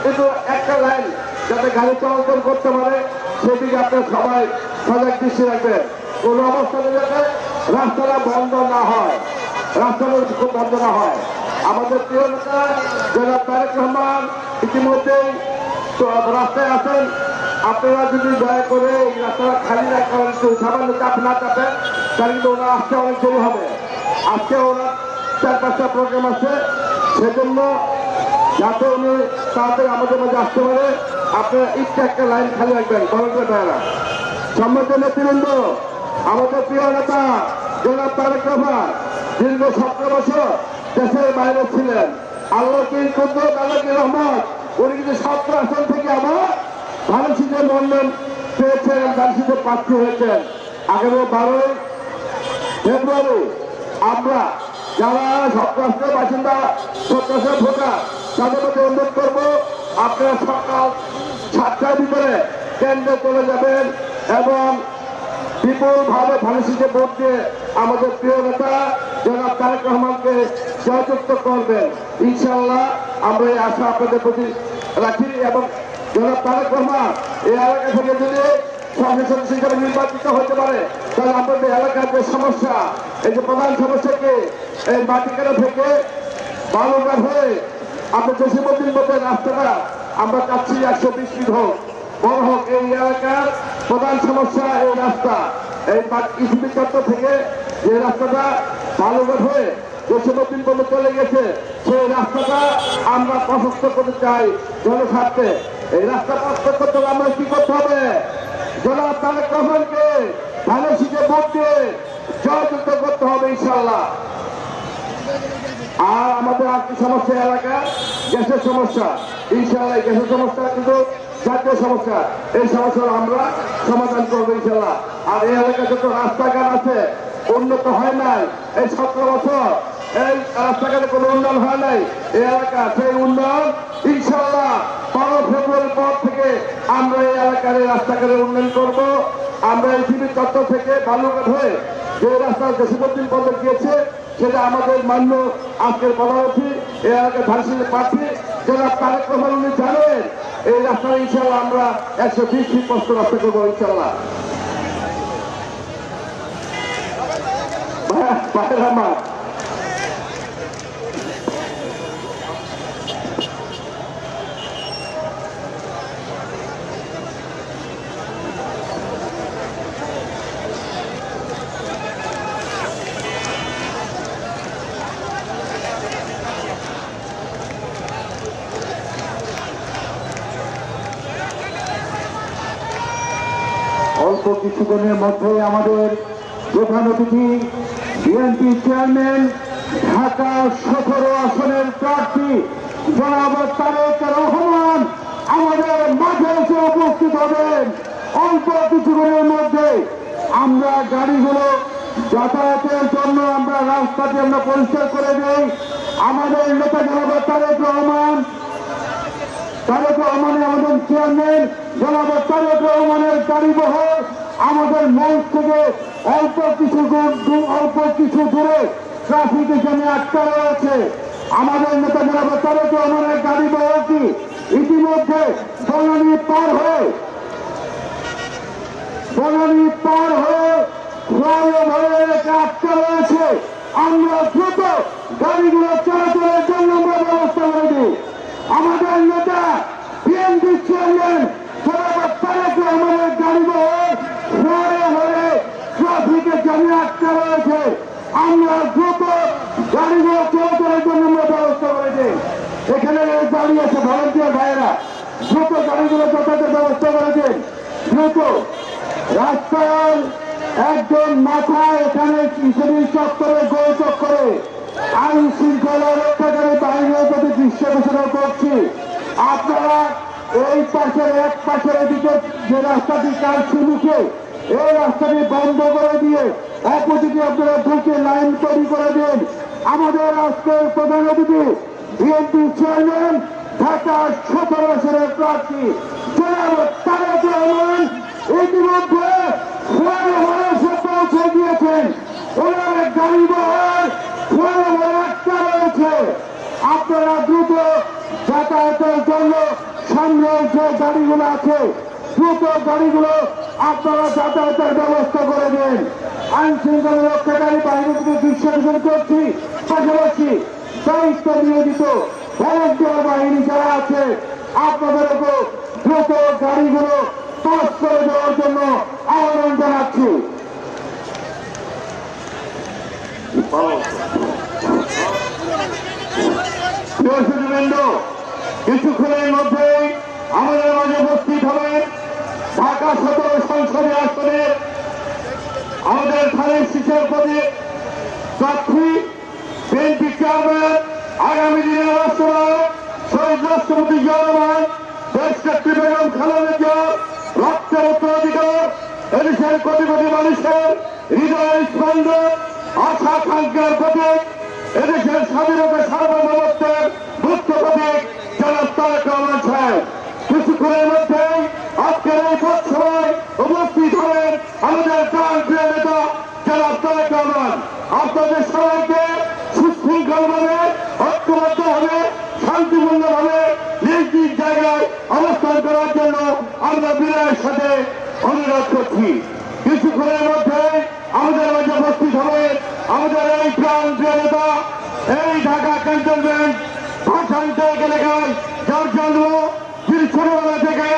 একটু একটা লাইন যাতে গাড়ি চলাচল করতে পারে, সেদিকে আপনার সবাই সজাগ দৃষ্টি রাখবেন। কোনো অবস্থাতে যাতে রাস্তাটা বন্ধ না হয়, খুব বন্ধ না হয়। আমাদের প্রিয় নেতা জনাব তারেক রহমান ইতিমধ্যেই রাস্তায় আছেন। আপনারা যদি দয়া করে এই রাস্তাটা খালি না করেন, সামান্য চাপ না চাপেন, তাহলে কিন্তু ওনার আসতে অনেক দেরি হবে। আজকে ওনার 4-5টা প্রোগ্রাম আছে, সেজন্য যাতে উনি তাড়াতাড়ি আমাদের মাঝে আসতে পারে, আপনারা একটু একটা লাইন খালি রাখবেন। সম্মানিত নেতৃবৃন্দ, আমাদের প্রিয় নেতা জনাব তারেক রহমান দীর্ঘ 17 বছর দেশের বাইরে ছিলেন। আল্লাহ কি কুদরত, আল্লাহ কি রহমত, উনি কিন্তু 17 আসন থেকে আমার ধানশীষের মনোনয়ন পেয়েছেন, ধানশীষের প্রার্থী হয়েছেন। আগামী 12 ফেব্রুয়ারি আমরা যারা 17 আসনের বাসিন্দা, 17 ভোটার, তাদের মধ্যে অনুরোধ করবো, আপনারা সকাল 7টার ভিতরে কেন্দ্রে চলে যাবেন এবং বিপুলভাবে ধানশীষে ভোট দিয়ে আমাদের প্রিয় নেতা জনাব তারেক রহমানকে জয়যুক্ত করবেন। ইনশাআল্লাহ আমরা এই আশা আপনাদের প্রতি রাখি। এবং জনাব তারেক রহমান এই এলাকা থেকে যদি সংসদ সদস্য হিসেবে নির্বাচিত হতে পারে, তাহলে আমাদের এলাকার যে সমস্যা, এই যে প্রধান সমস্যাকে এই মাটিকাটা থেকে বালুঘাট হয়ে আমরা জসীমউদ্দিন বোর্ডের রাস্তাটা আমরা চাচ্ছি 120 ফিট হোক, বড় হোক। এই এলাকার প্রধান সমস্যা এই রাস্তা, এই ইসিবি চত্বর থেকে যে রাস্তাটা বালুঘাট হয়ে জসীমউদ্দিন বোর্ডে চলে গেছে, সেই রাস্তাটা আমরা প্রশস্ত করতে চাই জনস্বার্থে। এই রাস্তা প্রশস্ত করতে হলে আমরা কি করতে হবে? জনাব তারেক রহমানকে ধানশীষে ভোট দিয়ে জয়যুক্ত করতে ইনশাল্লাহ। আর আমাদের আরেকটি সমস্যা এলাকা গ্যাসের সমস্যা, ইনশাল্লাহ এই গ্যাসের সমস্যা কিন্তু জাতীয় সমস্যা, এই সমস্যা আমরা সমাধান করবো ইনশাল্লাহ। আর এই এলাকায় যত রাস্তাঘাট আছে উন্নত হয় নাই, এই 17 বছর এই রাস্তাঘাটে কোনো উন্নয়ন হয় নাই এই এলাকা, সেই উন্নয়ন ইনশাল্লাহ 15 ফেব্রুয়ারির পর থেকে আমরা এই এলাকার এই রাস্তাঘাটের উন্নয়ন করব। আমরা এই টিভি চত্বর থেকে বালুঘাট হয়ে যে রাস্তা জসীমউদ্দিন পর্যন্ত গিয়েছে সেটা আমাদের মান্য আজকের প্রধানমন্ত্রী এই এলাকার ধানসিংহের প্রার্থী যারা তারেক রহমান উনি জানেন এই রাস্তাটা ইনশাল্লাহ আমরা 120 ফিট প্রস্তুত রাস্তা করবো ইনশাল্লাহ। ভাইয়ের আমার অল্প কিছুদিনের মধ্যে আমাদের প্রধান অতিথি বিএনপি চেয়ারম্যান ঢাকা 17 আসনের প্রার্থী জনাব তারেক রহমান আমাদের মাঝে এসে উপস্থিত হবেন। অল্প কিছুদিনের মধ্যে আমরা গাড়িগুলো যাতায়াতের জন্য আমরা রাস্তাটি আমরা পরিষ্কার করে দেই। আমাদের নেতা জনাব তারেক রহমানের আমাদের চেয়ারম্যান জনাব তারেক রহমানের গাড়ি বহর আমাদের মঞ্চ থেকে অল্প কিছু দূরে ট্রাফিক জ্যামে আটকা রয়েছে। আমাদের নেতা জনাব তারেক রহমানের গাড়ি বহরটি ইতিমধ্যে বনানী পার হয়ে ফ্লাইওভারের আটকা রয়েছে। আমরা দ্রুত গাড়িগুলো চলাচলের জন্য আমরা ব্যবস্থা করে দিই। আমাদের নেতা বিএনপি চেয়ারম্যান জনাব তারেক রহমানের গাড়ি বহর ফ্লাইওভারে ট্রাফিকে জ্যামে আটকা রয়েছে। আমরা দ্রুত গাড়িগুলো চলাচলের জন্য আমরা ব্যবস্থা করে দিই। এখানে দাঁড়িয়ে আছে ভলান্টিয়ার ভাইয়েরা, দ্রুত গাড়িগুলো যাতায়াতের ব্যবস্থা করে দিন। দ্রুত রাস্তার একজন মাথা এখানে কিশোরী চত্বরে গোল চক্করে আইন শৃঙ্খলা রক্ষাকারী বাহিনীর প্রতি দৃশ্য ঘোষণা করছি। আপনারা এই পাশের এক পাশের এদিকে যে রাস্তাটি কাজ শুরুছে এই রাস্তাটি বন্ধ করে দিয়ে অপোজিটে আপনারা ঢুকে লাইন তৈরি করে দিন। আমাদের আজকের প্রধান অতিথি বিএনপি চেয়ারম্যান ঢাকা 17 আসনের প্রার্থী জনাব তারেক রহমান ইতিমধ্যে ফ্লাইওভারে পৌঁছে গিয়েছেন। ওনার গাড়ি বহর ফ্লাইওভারে আটকা রয়েছে। আপনারা দ্রুত যাতায়াতের জন্য সামনে যে গাড়িগুলো আছে দ্রুত গাড়িগুলো আপনারা যাতায়াতের ব্যবস্থা করে দিন। আইন শৃঙ্খলা রক্ষাকারী বাহিনী থেকে দৃশ্য করছি, পাশাপাশি দায়িত্ব নিয়োজিত ভলান্টিয়ার বাহিনী যারা আছে আপনাদের উপর দ্রুত গাড়িগুলো পাস করে দেওয়ার জন্য আহ্বান জানাচ্ছি। কিছুক্ষণের মধ্যেই আমাদের মাঝে উপস্থিত হবেন ঢাকা 17 সংসদীয় আসনের আমাদের ধানের শীষের প্রতি প্রার্থী বিএনপি চেয়ারম্যান আগামী দিনের রাষ্ট্রনায়ক শহীদ রাষ্ট্রপতি জিয়া রহমান, দেশ নেত্রী বেগম খালেদা জিয়া, রক্তের উত্তরাধিকার, এদেশের কোটি কোটি মানুষের হৃদয়ের স্পন্দন, আশা আকাঙ্ক্ষার প্রতীক, এদেশের স্বাধীনতা সার্বভৌমত্বের মুক্ত প্রতীক জনাব তারেক রহমান সাহেব। কিছুক্ষণের মধ্যেই আজকের এই পথসভায় উপস্থিত হবেন আমাদের প্রাণপ্রিয় নেতা জনাব তারেক রহমান। আপনাদের সবাইকে সুশৃঙ্খলভাবে ঐক্যবদ্ধভাবে শান্তিপূর্ণভাবে নিজ নিজ জায়গায় অবস্থান করার জন্য আমরা বিনয়ের সাথে অনুরোধ করছি। কিছুক্ষণের মধ্যে আমাদের মাঝে উপস্থিত হবে আমাদের এই প্রাণপ্রিয় নেতা, এই ঢাকা ক্যান্টনমেন্ট ভাষান্তর এলাকায় যার জন্ম, যিনি ছোটবেলা থেকে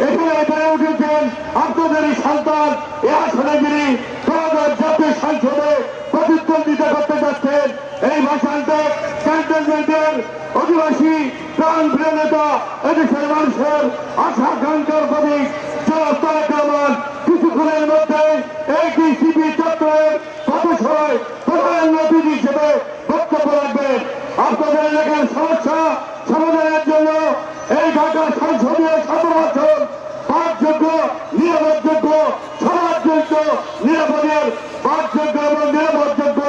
এখানে বেড়ে উঠেছেন, আপনাদেরই সন্তান, এ আসনে যিনি 2000 জাতীয় সংসদে প্রতিদ্বন্দ্বিতা করতে যাচ্ছেন, এই ভাষান্তর ক্যান্টনমেন্টের অধিবাসী প্রাণপ্রিয় নেতা, এদেশের মানুষের আশা আকাঙ্ক্ষার প্রতীক জনাব তারেক রহমান কিছুক্ষণের মধ্যে এই ডিসিপি চত্বরের পথসভায় প্রধান এলাকার সমস্যা সমাধানের জন্য এই ঢাকা সংসদীয় 17 বছর পাঠযোগ্য নিরাপদযোগ্য সমাজযোগ্য নিরাপদের পাঠযোগ্য এবং নিরাপদযোগ্য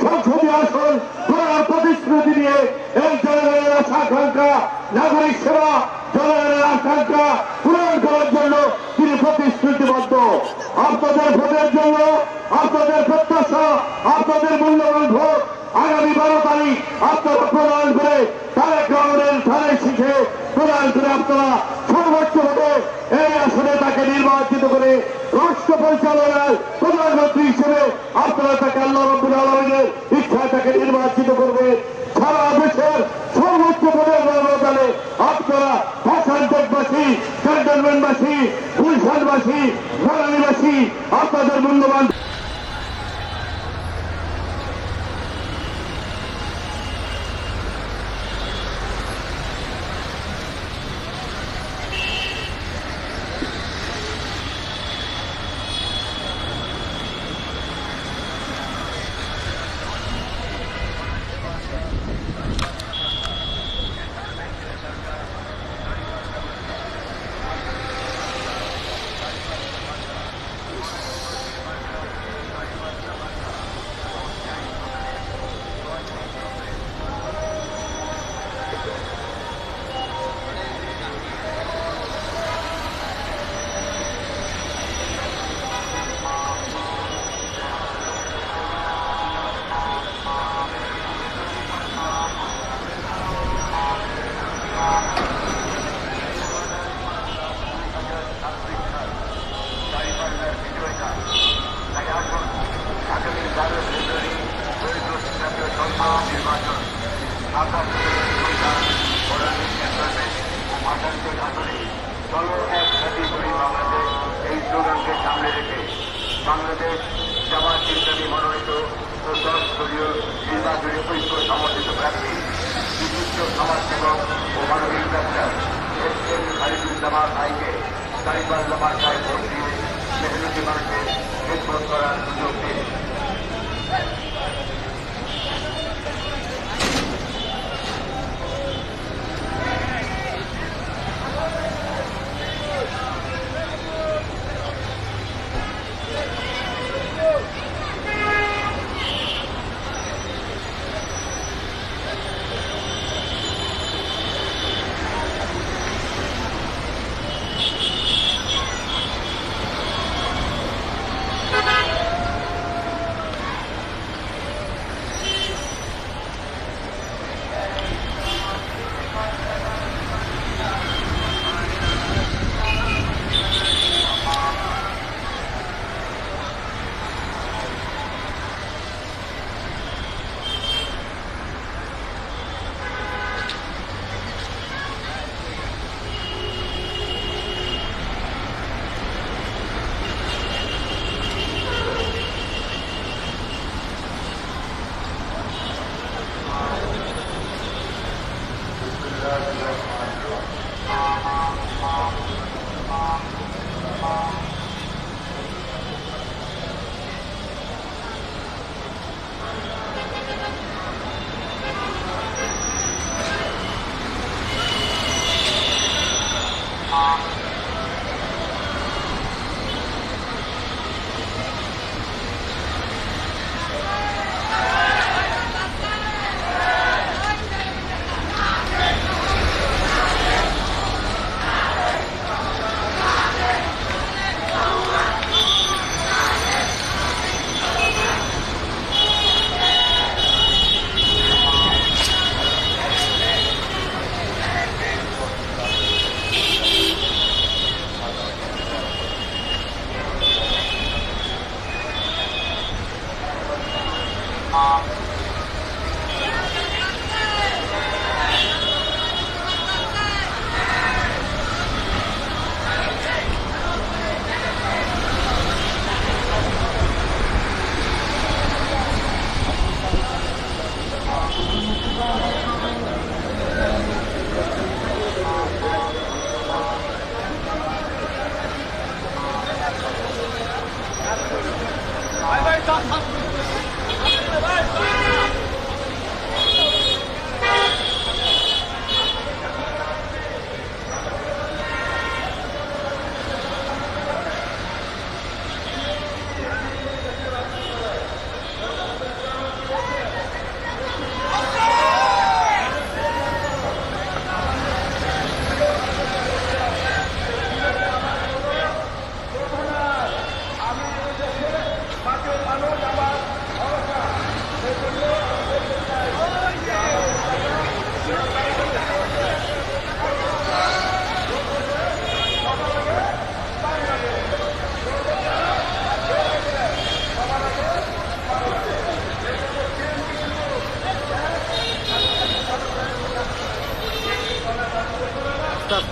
সংসদীয় আসন করার প্রতিশ্রুতি দিয়ে এই জনগণের আশা আকাঙ্ক্ষা নাগরিক সেবা জনগণের আকাঙ্ক্ষা পূরণ করার জন্য তিনি প্রতিশ্রুতিবদ্ধ। আপনাদের ভোটের জন্য আপনাদের প্রত্যাশা আপনাদের মূল্যবান ভোট আগামী 12 তারিখ আপনারা প্রদান করে তারেক রহমানের ধারে শিখে প্রদান করে আপনারা সর্বোচ্চ ভোটে এই আসনে তাকে নির্বাচিত করে রাষ্ট্র পরিচালনায় প্রধানমন্ত্রী হিসেবে আপনারা তাকে আল্লাহ রাব্বুল আলামিনের ইচ্ছায় তাকে নির্বাচিত করবে। সারা দেশের সর্বোচ্চ ভোটের ব্যবধানে আপনারা ভাষান্তকবাসী ক্যান্টনমেন্টবাসী গুলশানবাসী বনানীবাসী আপনাদের মূল্যবান বাংলাদেশ জামাত ইসলামী মনোনীত ও 10 দলীয় নির্বাচনী ঐক্য সমর্থিত প্রার্থী বিশিষ্ট সমাজসেবক ও মানবিক ডাক্তার এস.এম. খালিদুজ্জামান ভাইকে দাঁড়িপাল্লা মার্কায় ভোট দিয়ে মেহনতি মানুষের খেদমত করার সুযোগ দিন।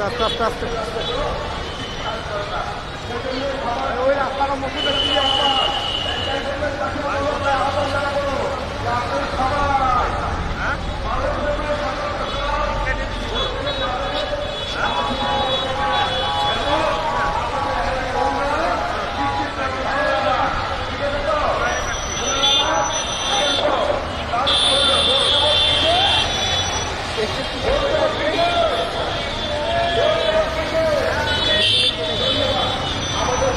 আস্তে আস্তে আস্তে আস্তে ওই রাস্তাটা মতো দেখছি আমাদের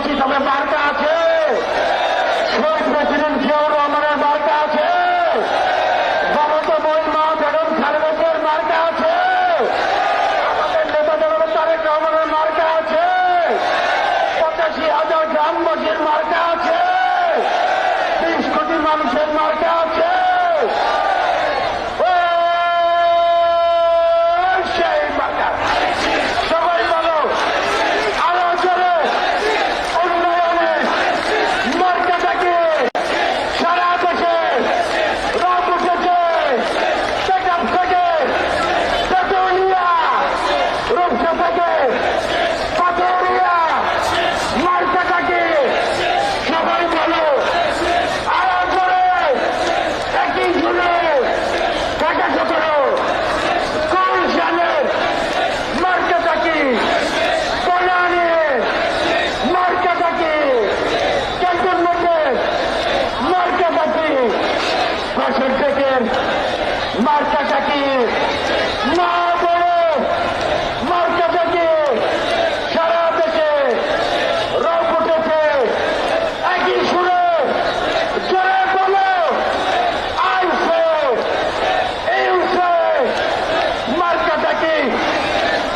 বলছি, তবে মার্কা আছে, শহীদ প্রেসিডেন্ট জিয়াউর রহমানের মার্কা আছে, মমতা মহিমা বেগম খালেদার মার্কা আছে, আমাদের নেতা জনতা তারেক রহমানের মার্কা আছে, 85,000 গ্রামবাসীর মার্কা আছে, 20 কোটি মানুষের মার্কা আছে। সেই মার্কা সবাই বলো, আরো জোরে উন্নয়নের মার্কাটাকে সারা দেশে রব উঠেছে। টেকআপ থেকে তেতুলিয়া, রূপসা থেকে পাথরিয়া, মার্কাটাকে সবাই বলো, আরো জোরে একই জুড়ে ঢাকা 17 গুলশানের মার্কাটাকে, কল্যাণীর মার্কাটাকে, ক্যান্টনমেন্টের মার্কাটাকে, বাসের থেকে মার্কাটাকে, মা বড় মার্কাটাকে সারা দেশে রব উঠেছে। একই সুরে জোরে বলো, আইসে ইউসে মার্কাটাকে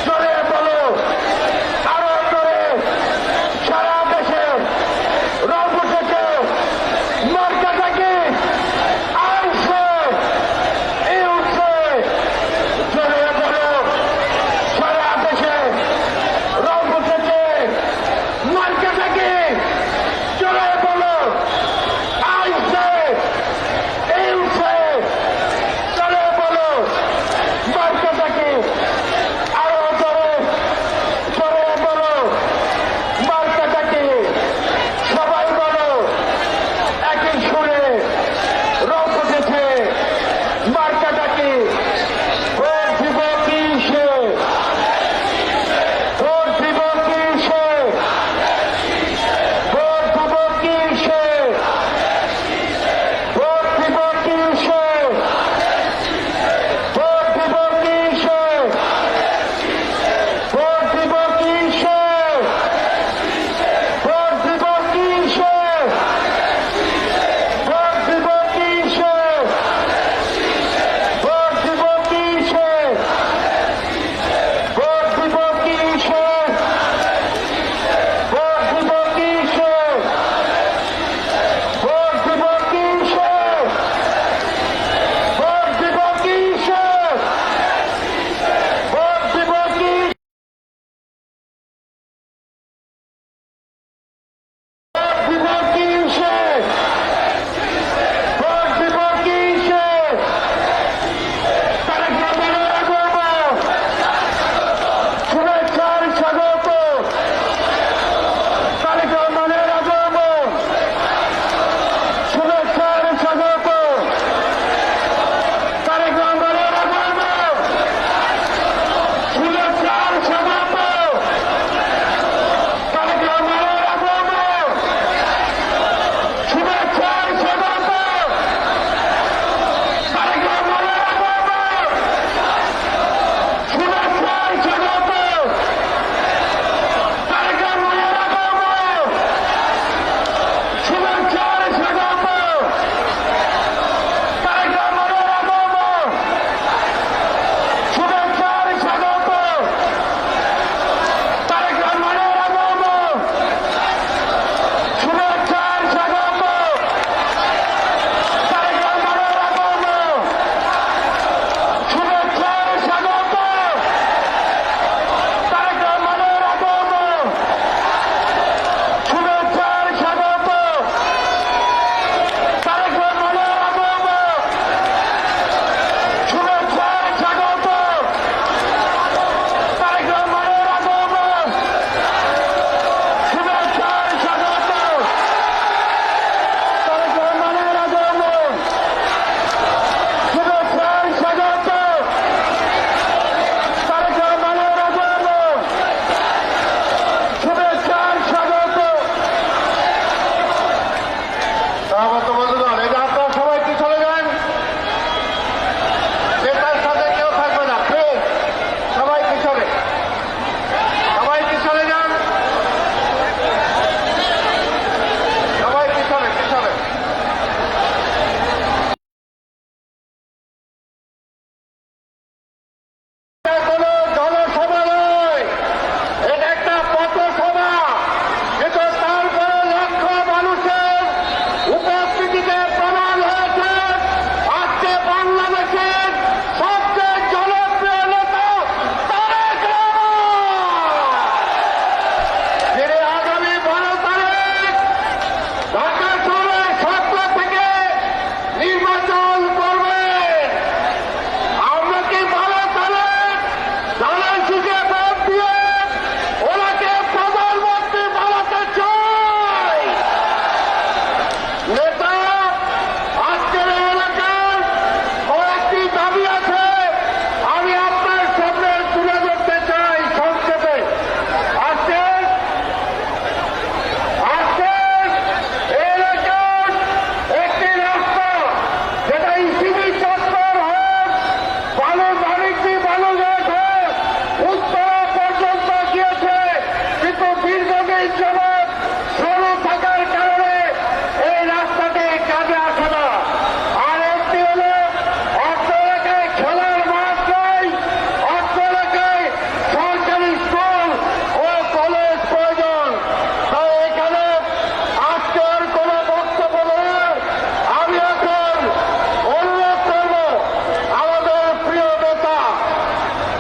জোরে বলো, আরো জোরে সারা দেশে রব উঠেছে। মার্কাটাকে আইসে ইউসে জোরে বলো, সারা দেশে রব উঠেছে। মার্কাটাকে জোরে বলো, আইসে ইউসে জোরে বলো, মার্কাটাকে আরো জোরে জোরে বলো, মার্কাটাকে সবাই বলো, একই সুরে রব উঠেছে। মার্কাটাকে ভোট দিব কিসে, ভোট দিব কিসে, ভোট দিব কিসে, ভোট দিব কিসে, ভোট দিব কিসে, ভোট দিব কিসে, ভোট দিব কিসে, ভোট দিব কিসে, ভোট দিব কিসে, ভোট দিব কিসে, ভোট দিব কিসে, ভোট দিব কিসে, ভোট দিব কিসে, ভোট দিব কিসে, ভোট দিব কিসে, ভোট দিব কিসে, তারেক রহমানের আগমন, শুভেচ্ছার স্বাগত, তারেক রহমানের আগমন, শুভেচ্ছার স্বাগত, তারেক রহমানের আগমন, শুভেচ্ছার স্বাগত, তারেক রহমানের আগমন, যাবৎ সরু থাকার কারণে এই রাস্তাটি কাজে আসে না। আর একটি হলো অর্থ এলাকায় খেলার মাঠ নাই, অর্থ এলাকায় সরকারি স্কুল ও কলেজ প্রয়োজন। তাই এখানে আজকে আর কোনো বক্তব্য নয়, আমি এখন অনুরোধ করব আমাদের প্রিয় নেতা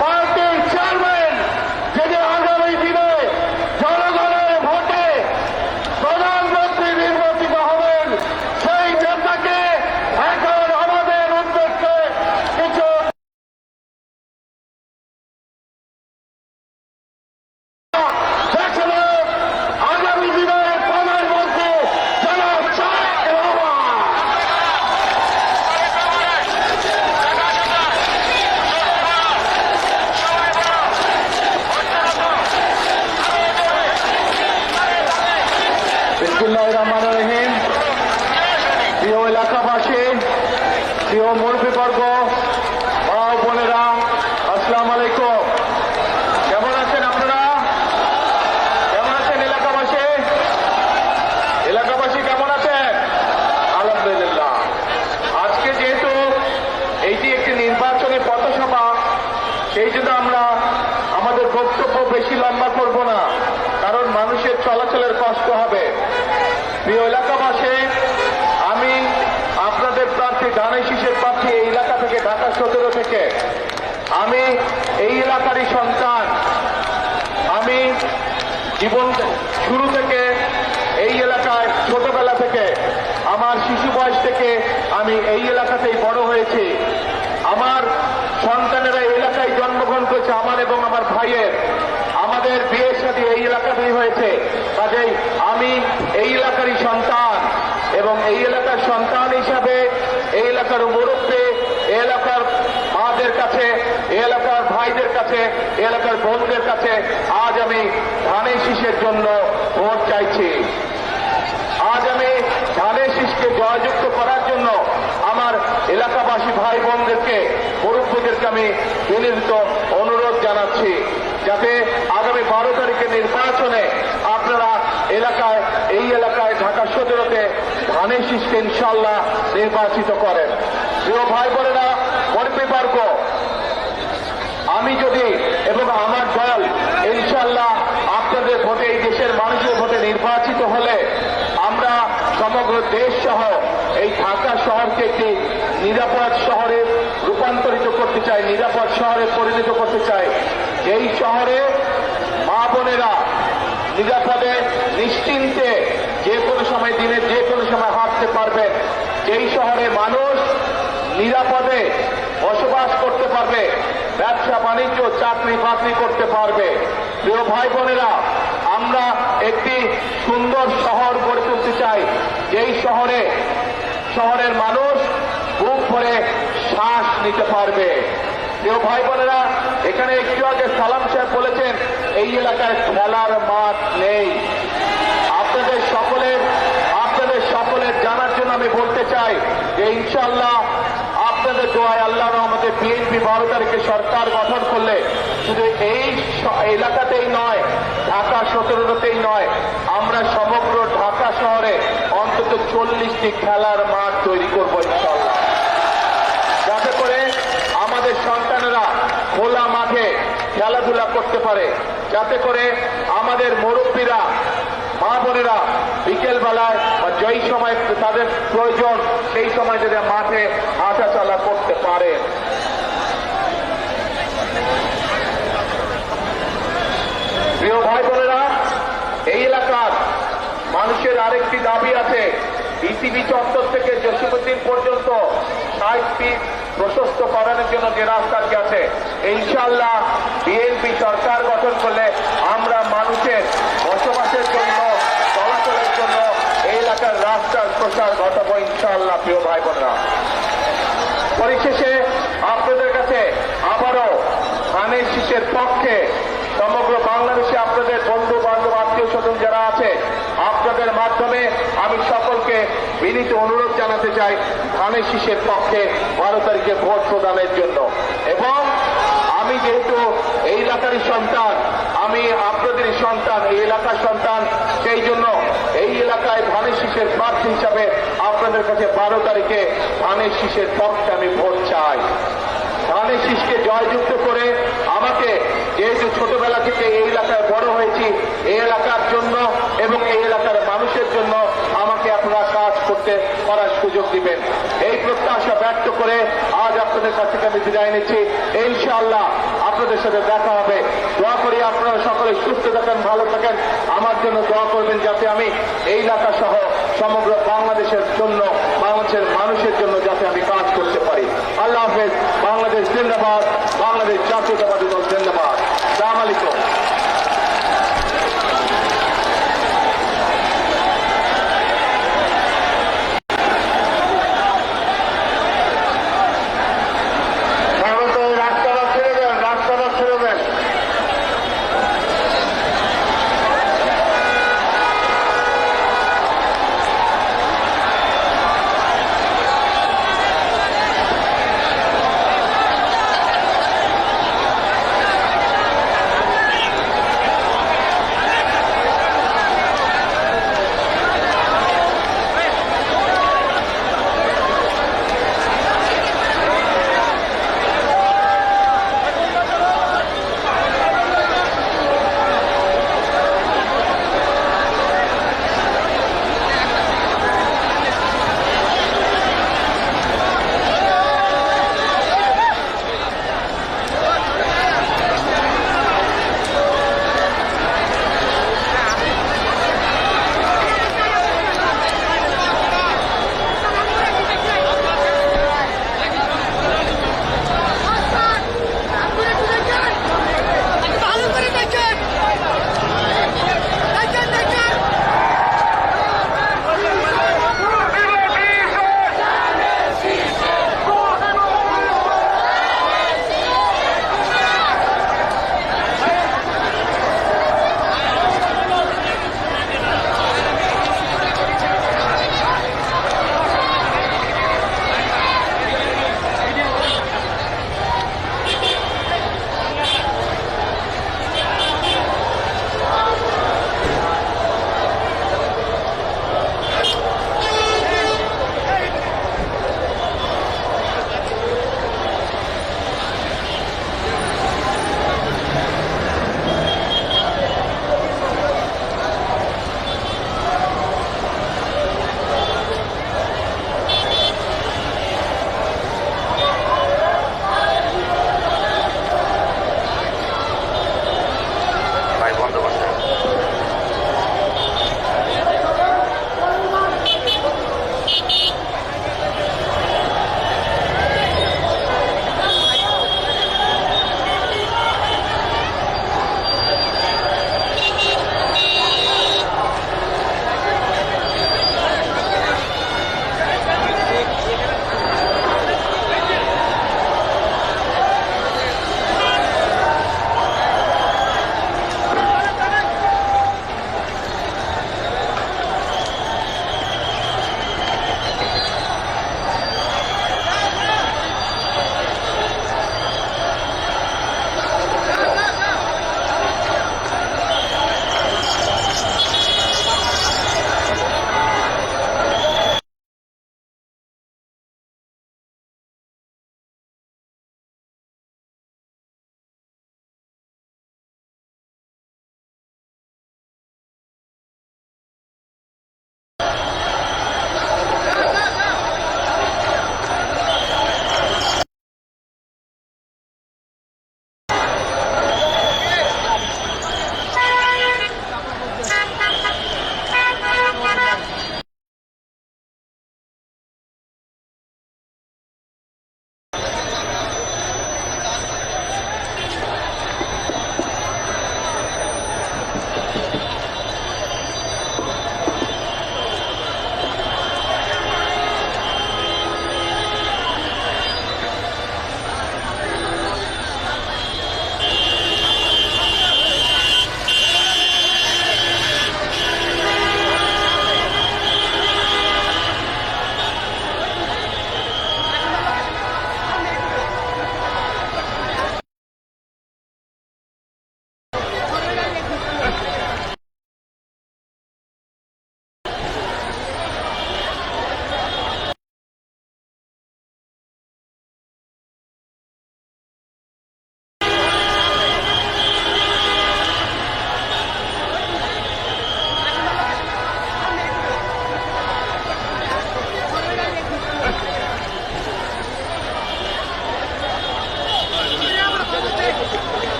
পার্টির চেয়ারম্যান যিনি আগামী দিনে জনগণের ভোটে প্রধানমন্ত্রী নির্বাচিত হবেন, সেই নেতাকে এখন আমাদের উদ্দেশ্যে কিছু দেখানো আগামী দিনের প্রধানমন্ত্রী জনাব তারেক রহমান। বিসমিল্লাহির রহমানির রহিম। প্রিয় এলাকাবাসী, প্রিয় মুরব্বীবর্গ, মা ও বোনেরা, আসসালামু আলাইকুম। কেমন আছেন আপনারা? কেমন আছেন এলাকাবাসী? এলাকাবাসী কেমন আছেন? আলহামদুলিল্লাহ। আজকে যেহেতু এইটি একটি নির্বাচনী পথসভা, সেই জন্য আমরা আমাদের বক্তব্য বেশি লম্বা করব না, কারণ মানুষের চলাচলের কষ্ট হবে। প্রিয় এলাকাবাসী, আমি আপনাদের প্রার্থী ধানের শীষের প্রার্থী এই এলাকা থেকে, ঢাকা 17 থেকে। আমি এই এলাকারই সন্তান। আমি জীবন শুরু থেকে এই এলাকায়, ছোটবেলা থেকে, আমার শিশু বয়স থেকে আমি এই এলাকাতেই বড় হয়েছি। আমার সন্তানেরা এই এলাকায় জন্মগ্রহণ করেছে, আমার এবং আমার ভাইয়ের। আমাদের বিয়ে শাদী এই এলাকাতেই হয়েছে। কাজেই আমি এই এলাকারই সন্তান, এবং এই এলাকার সন্তান হিসাবে এই এলাকার মুরব্বী, এই এলাকার মাদের কাছে, এই এলাকার ভাইদের কাছে, এই এলাকার বোনদের কাছে আজ আমি ধানের শীষের জন্য ভোট চাইছি। আজ আমি ধানের শীষকে জয়যুক্ত করার জন্য আমার এলাকাবাসী ভাই বোনদেরকে, মুরব্বীদেরকে আমি বিনীত অনুরোধ জানাচ্ছি, যাতে আগামী 12 তারিখের নির্বাচনে আপনারা এলাকায়, এই এলাকায় ঢাকা 17-তে ধানের শীষকে ইনশাল্লাহ নির্বাচিত করেন। প্রিয় ভাই বোনেরা, মুরব্বীবর্গ, আমি যদি এবং আমার দল ইনশাল্লাহ আপনাদের ভোটে, এই দেশের মানুষের ভোটে নির্বাচিত হলে আমরা সমগ্র দেশ সহ এই ঢাকা শহরকে একটি নিরাপদ শহরে রূপান্তরিত করতে চাই, নিরাপদ শহরে পরিণত করতে চাই। এই শহরে মা বোনেরা নিরাপদে নিশ্চিন্তে যে কোনো সময়, দিনের যে কোনো সময় হাঁটতে পারবেন। যেই শহরে মানুষ নিরাপদে বসবাস করতে পারবে, ব্যবসা বাণিজ্য, চাকরি বাকরি করতে পারবে। প্রিয় ভাই বোনেরা, আমরা একটি সুন্দর শহর গড়ে তুলতে চাই, যেই শহরে শহরের মানুষ বুক ভরে শ্বাস নিতে পারবে। প্রিয় ভাই বোনেরা, এখানে একটু আগে সালাম সাহেব বলেছেন এই এলাকায় খেলার মাঠ নেই। আপনাদের সকলের জানার জন্য আমি বলতে চাই যে ইনশাল্লাহ আপনাদের দোয়ায়, আল্লাহ রহমতে বিএনপি 12 তারিখে সরকার গঠন করলে শুধু এই এলাকাতেই নয়, ঢাকা 17-তেই নয়, আমরা সমগ্র ঢাকা শহরে অন্তত 40টি খেলার মাঠ তৈরি করব ইনশাল্লাহ, যাতে করে আমাদের সন্তানেরা খোলা মাঠে খেলাধুলা করতে পারে, যাতে করে আমাদের মুরব্বীরা, মা বোনেরা বিকেল বেলায় বা যেই সময় তাদের প্রয়োজন সেই সময় যদি মাঠে হাঁটা চলা করতে পারে। প্রিয় ভাই বোনেরা, এই এলাকার মানুষের আরেকটি দাবি আছে। ইসিবি চত্বর থেকে জসিমউদ্দিন পর্যন্ত 60 ফিট প্রশস্ত করানোর জন্য যে রাস্তাটি আছে, ইনশাআল্লাহ বিএনপি সরকার গঠন করলে আমরা মানুষের বসবাসের জন্য, চলাচলের জন্য এই এলাকার রাস্তার প্রসার ঘটাবো ইনশাআল্লাহ। প্রিয় ভাই বোনেরা, পরিশেষে আপনাদের কাছে আবারও ধানের শীষের পক্ষে সমগ্র বাংলাদেশে আপনাদের বন্ধু বান্ধব, আত্মীয় স্বজন যারা আছে, আপনাদের মাধ্যমে আমি সকলকে বিনীত অনুরোধ জানাতে চাই ধানের শীষের পক্ষে 12 তারিখে ভোট প্রদানের জন্য। এবং আমি যেহেতু এই এলাকারই সন্তান, আমি আপনাদেরই সন্তান, এই এলাকার সন্তান, সেই জন্য এই এলাকায় ধানের শীষের প্রার্থী হিসাবে আপনাদের কাছে 12 তারিখে ধানের শীষের পক্ষে আমি ভোট চাই। ধানের শীষকে জয়যুক্ত করে আমাকে, যেহেতু ছোটবেলা থেকে এই এলাকায় বড় হয়েছি, এই এলাকার জন্য এবং এই এলাকার মানুষের জন্য আমাকে আপনারা কাজ করার সুযোগ দিবেন। এই প্রত্যাশা ব্যক্ত করে আজ আপনাদের কাছ থেকে আমি বিদায় নিচ্ছি। ইনশাআল্লাহ আপনাদের সাথে দেখা হবে। দোয়া করি আপনারা সকলে সুস্থ থাকেন, ভালো থাকেন। আমার জন্য দোয়া করবেন যাতে আমি এই এলাকা সহ সমগ্র বাংলাদেশের জন্য, বাংলাদেশের মানুষের জন্য যাতে আমি কাজ করতে পারি। আল্লাহ হাফেজ। বাংলাদেশ জিন্দাবাদ, বাংলাদেশ জাতীয়তাবাদী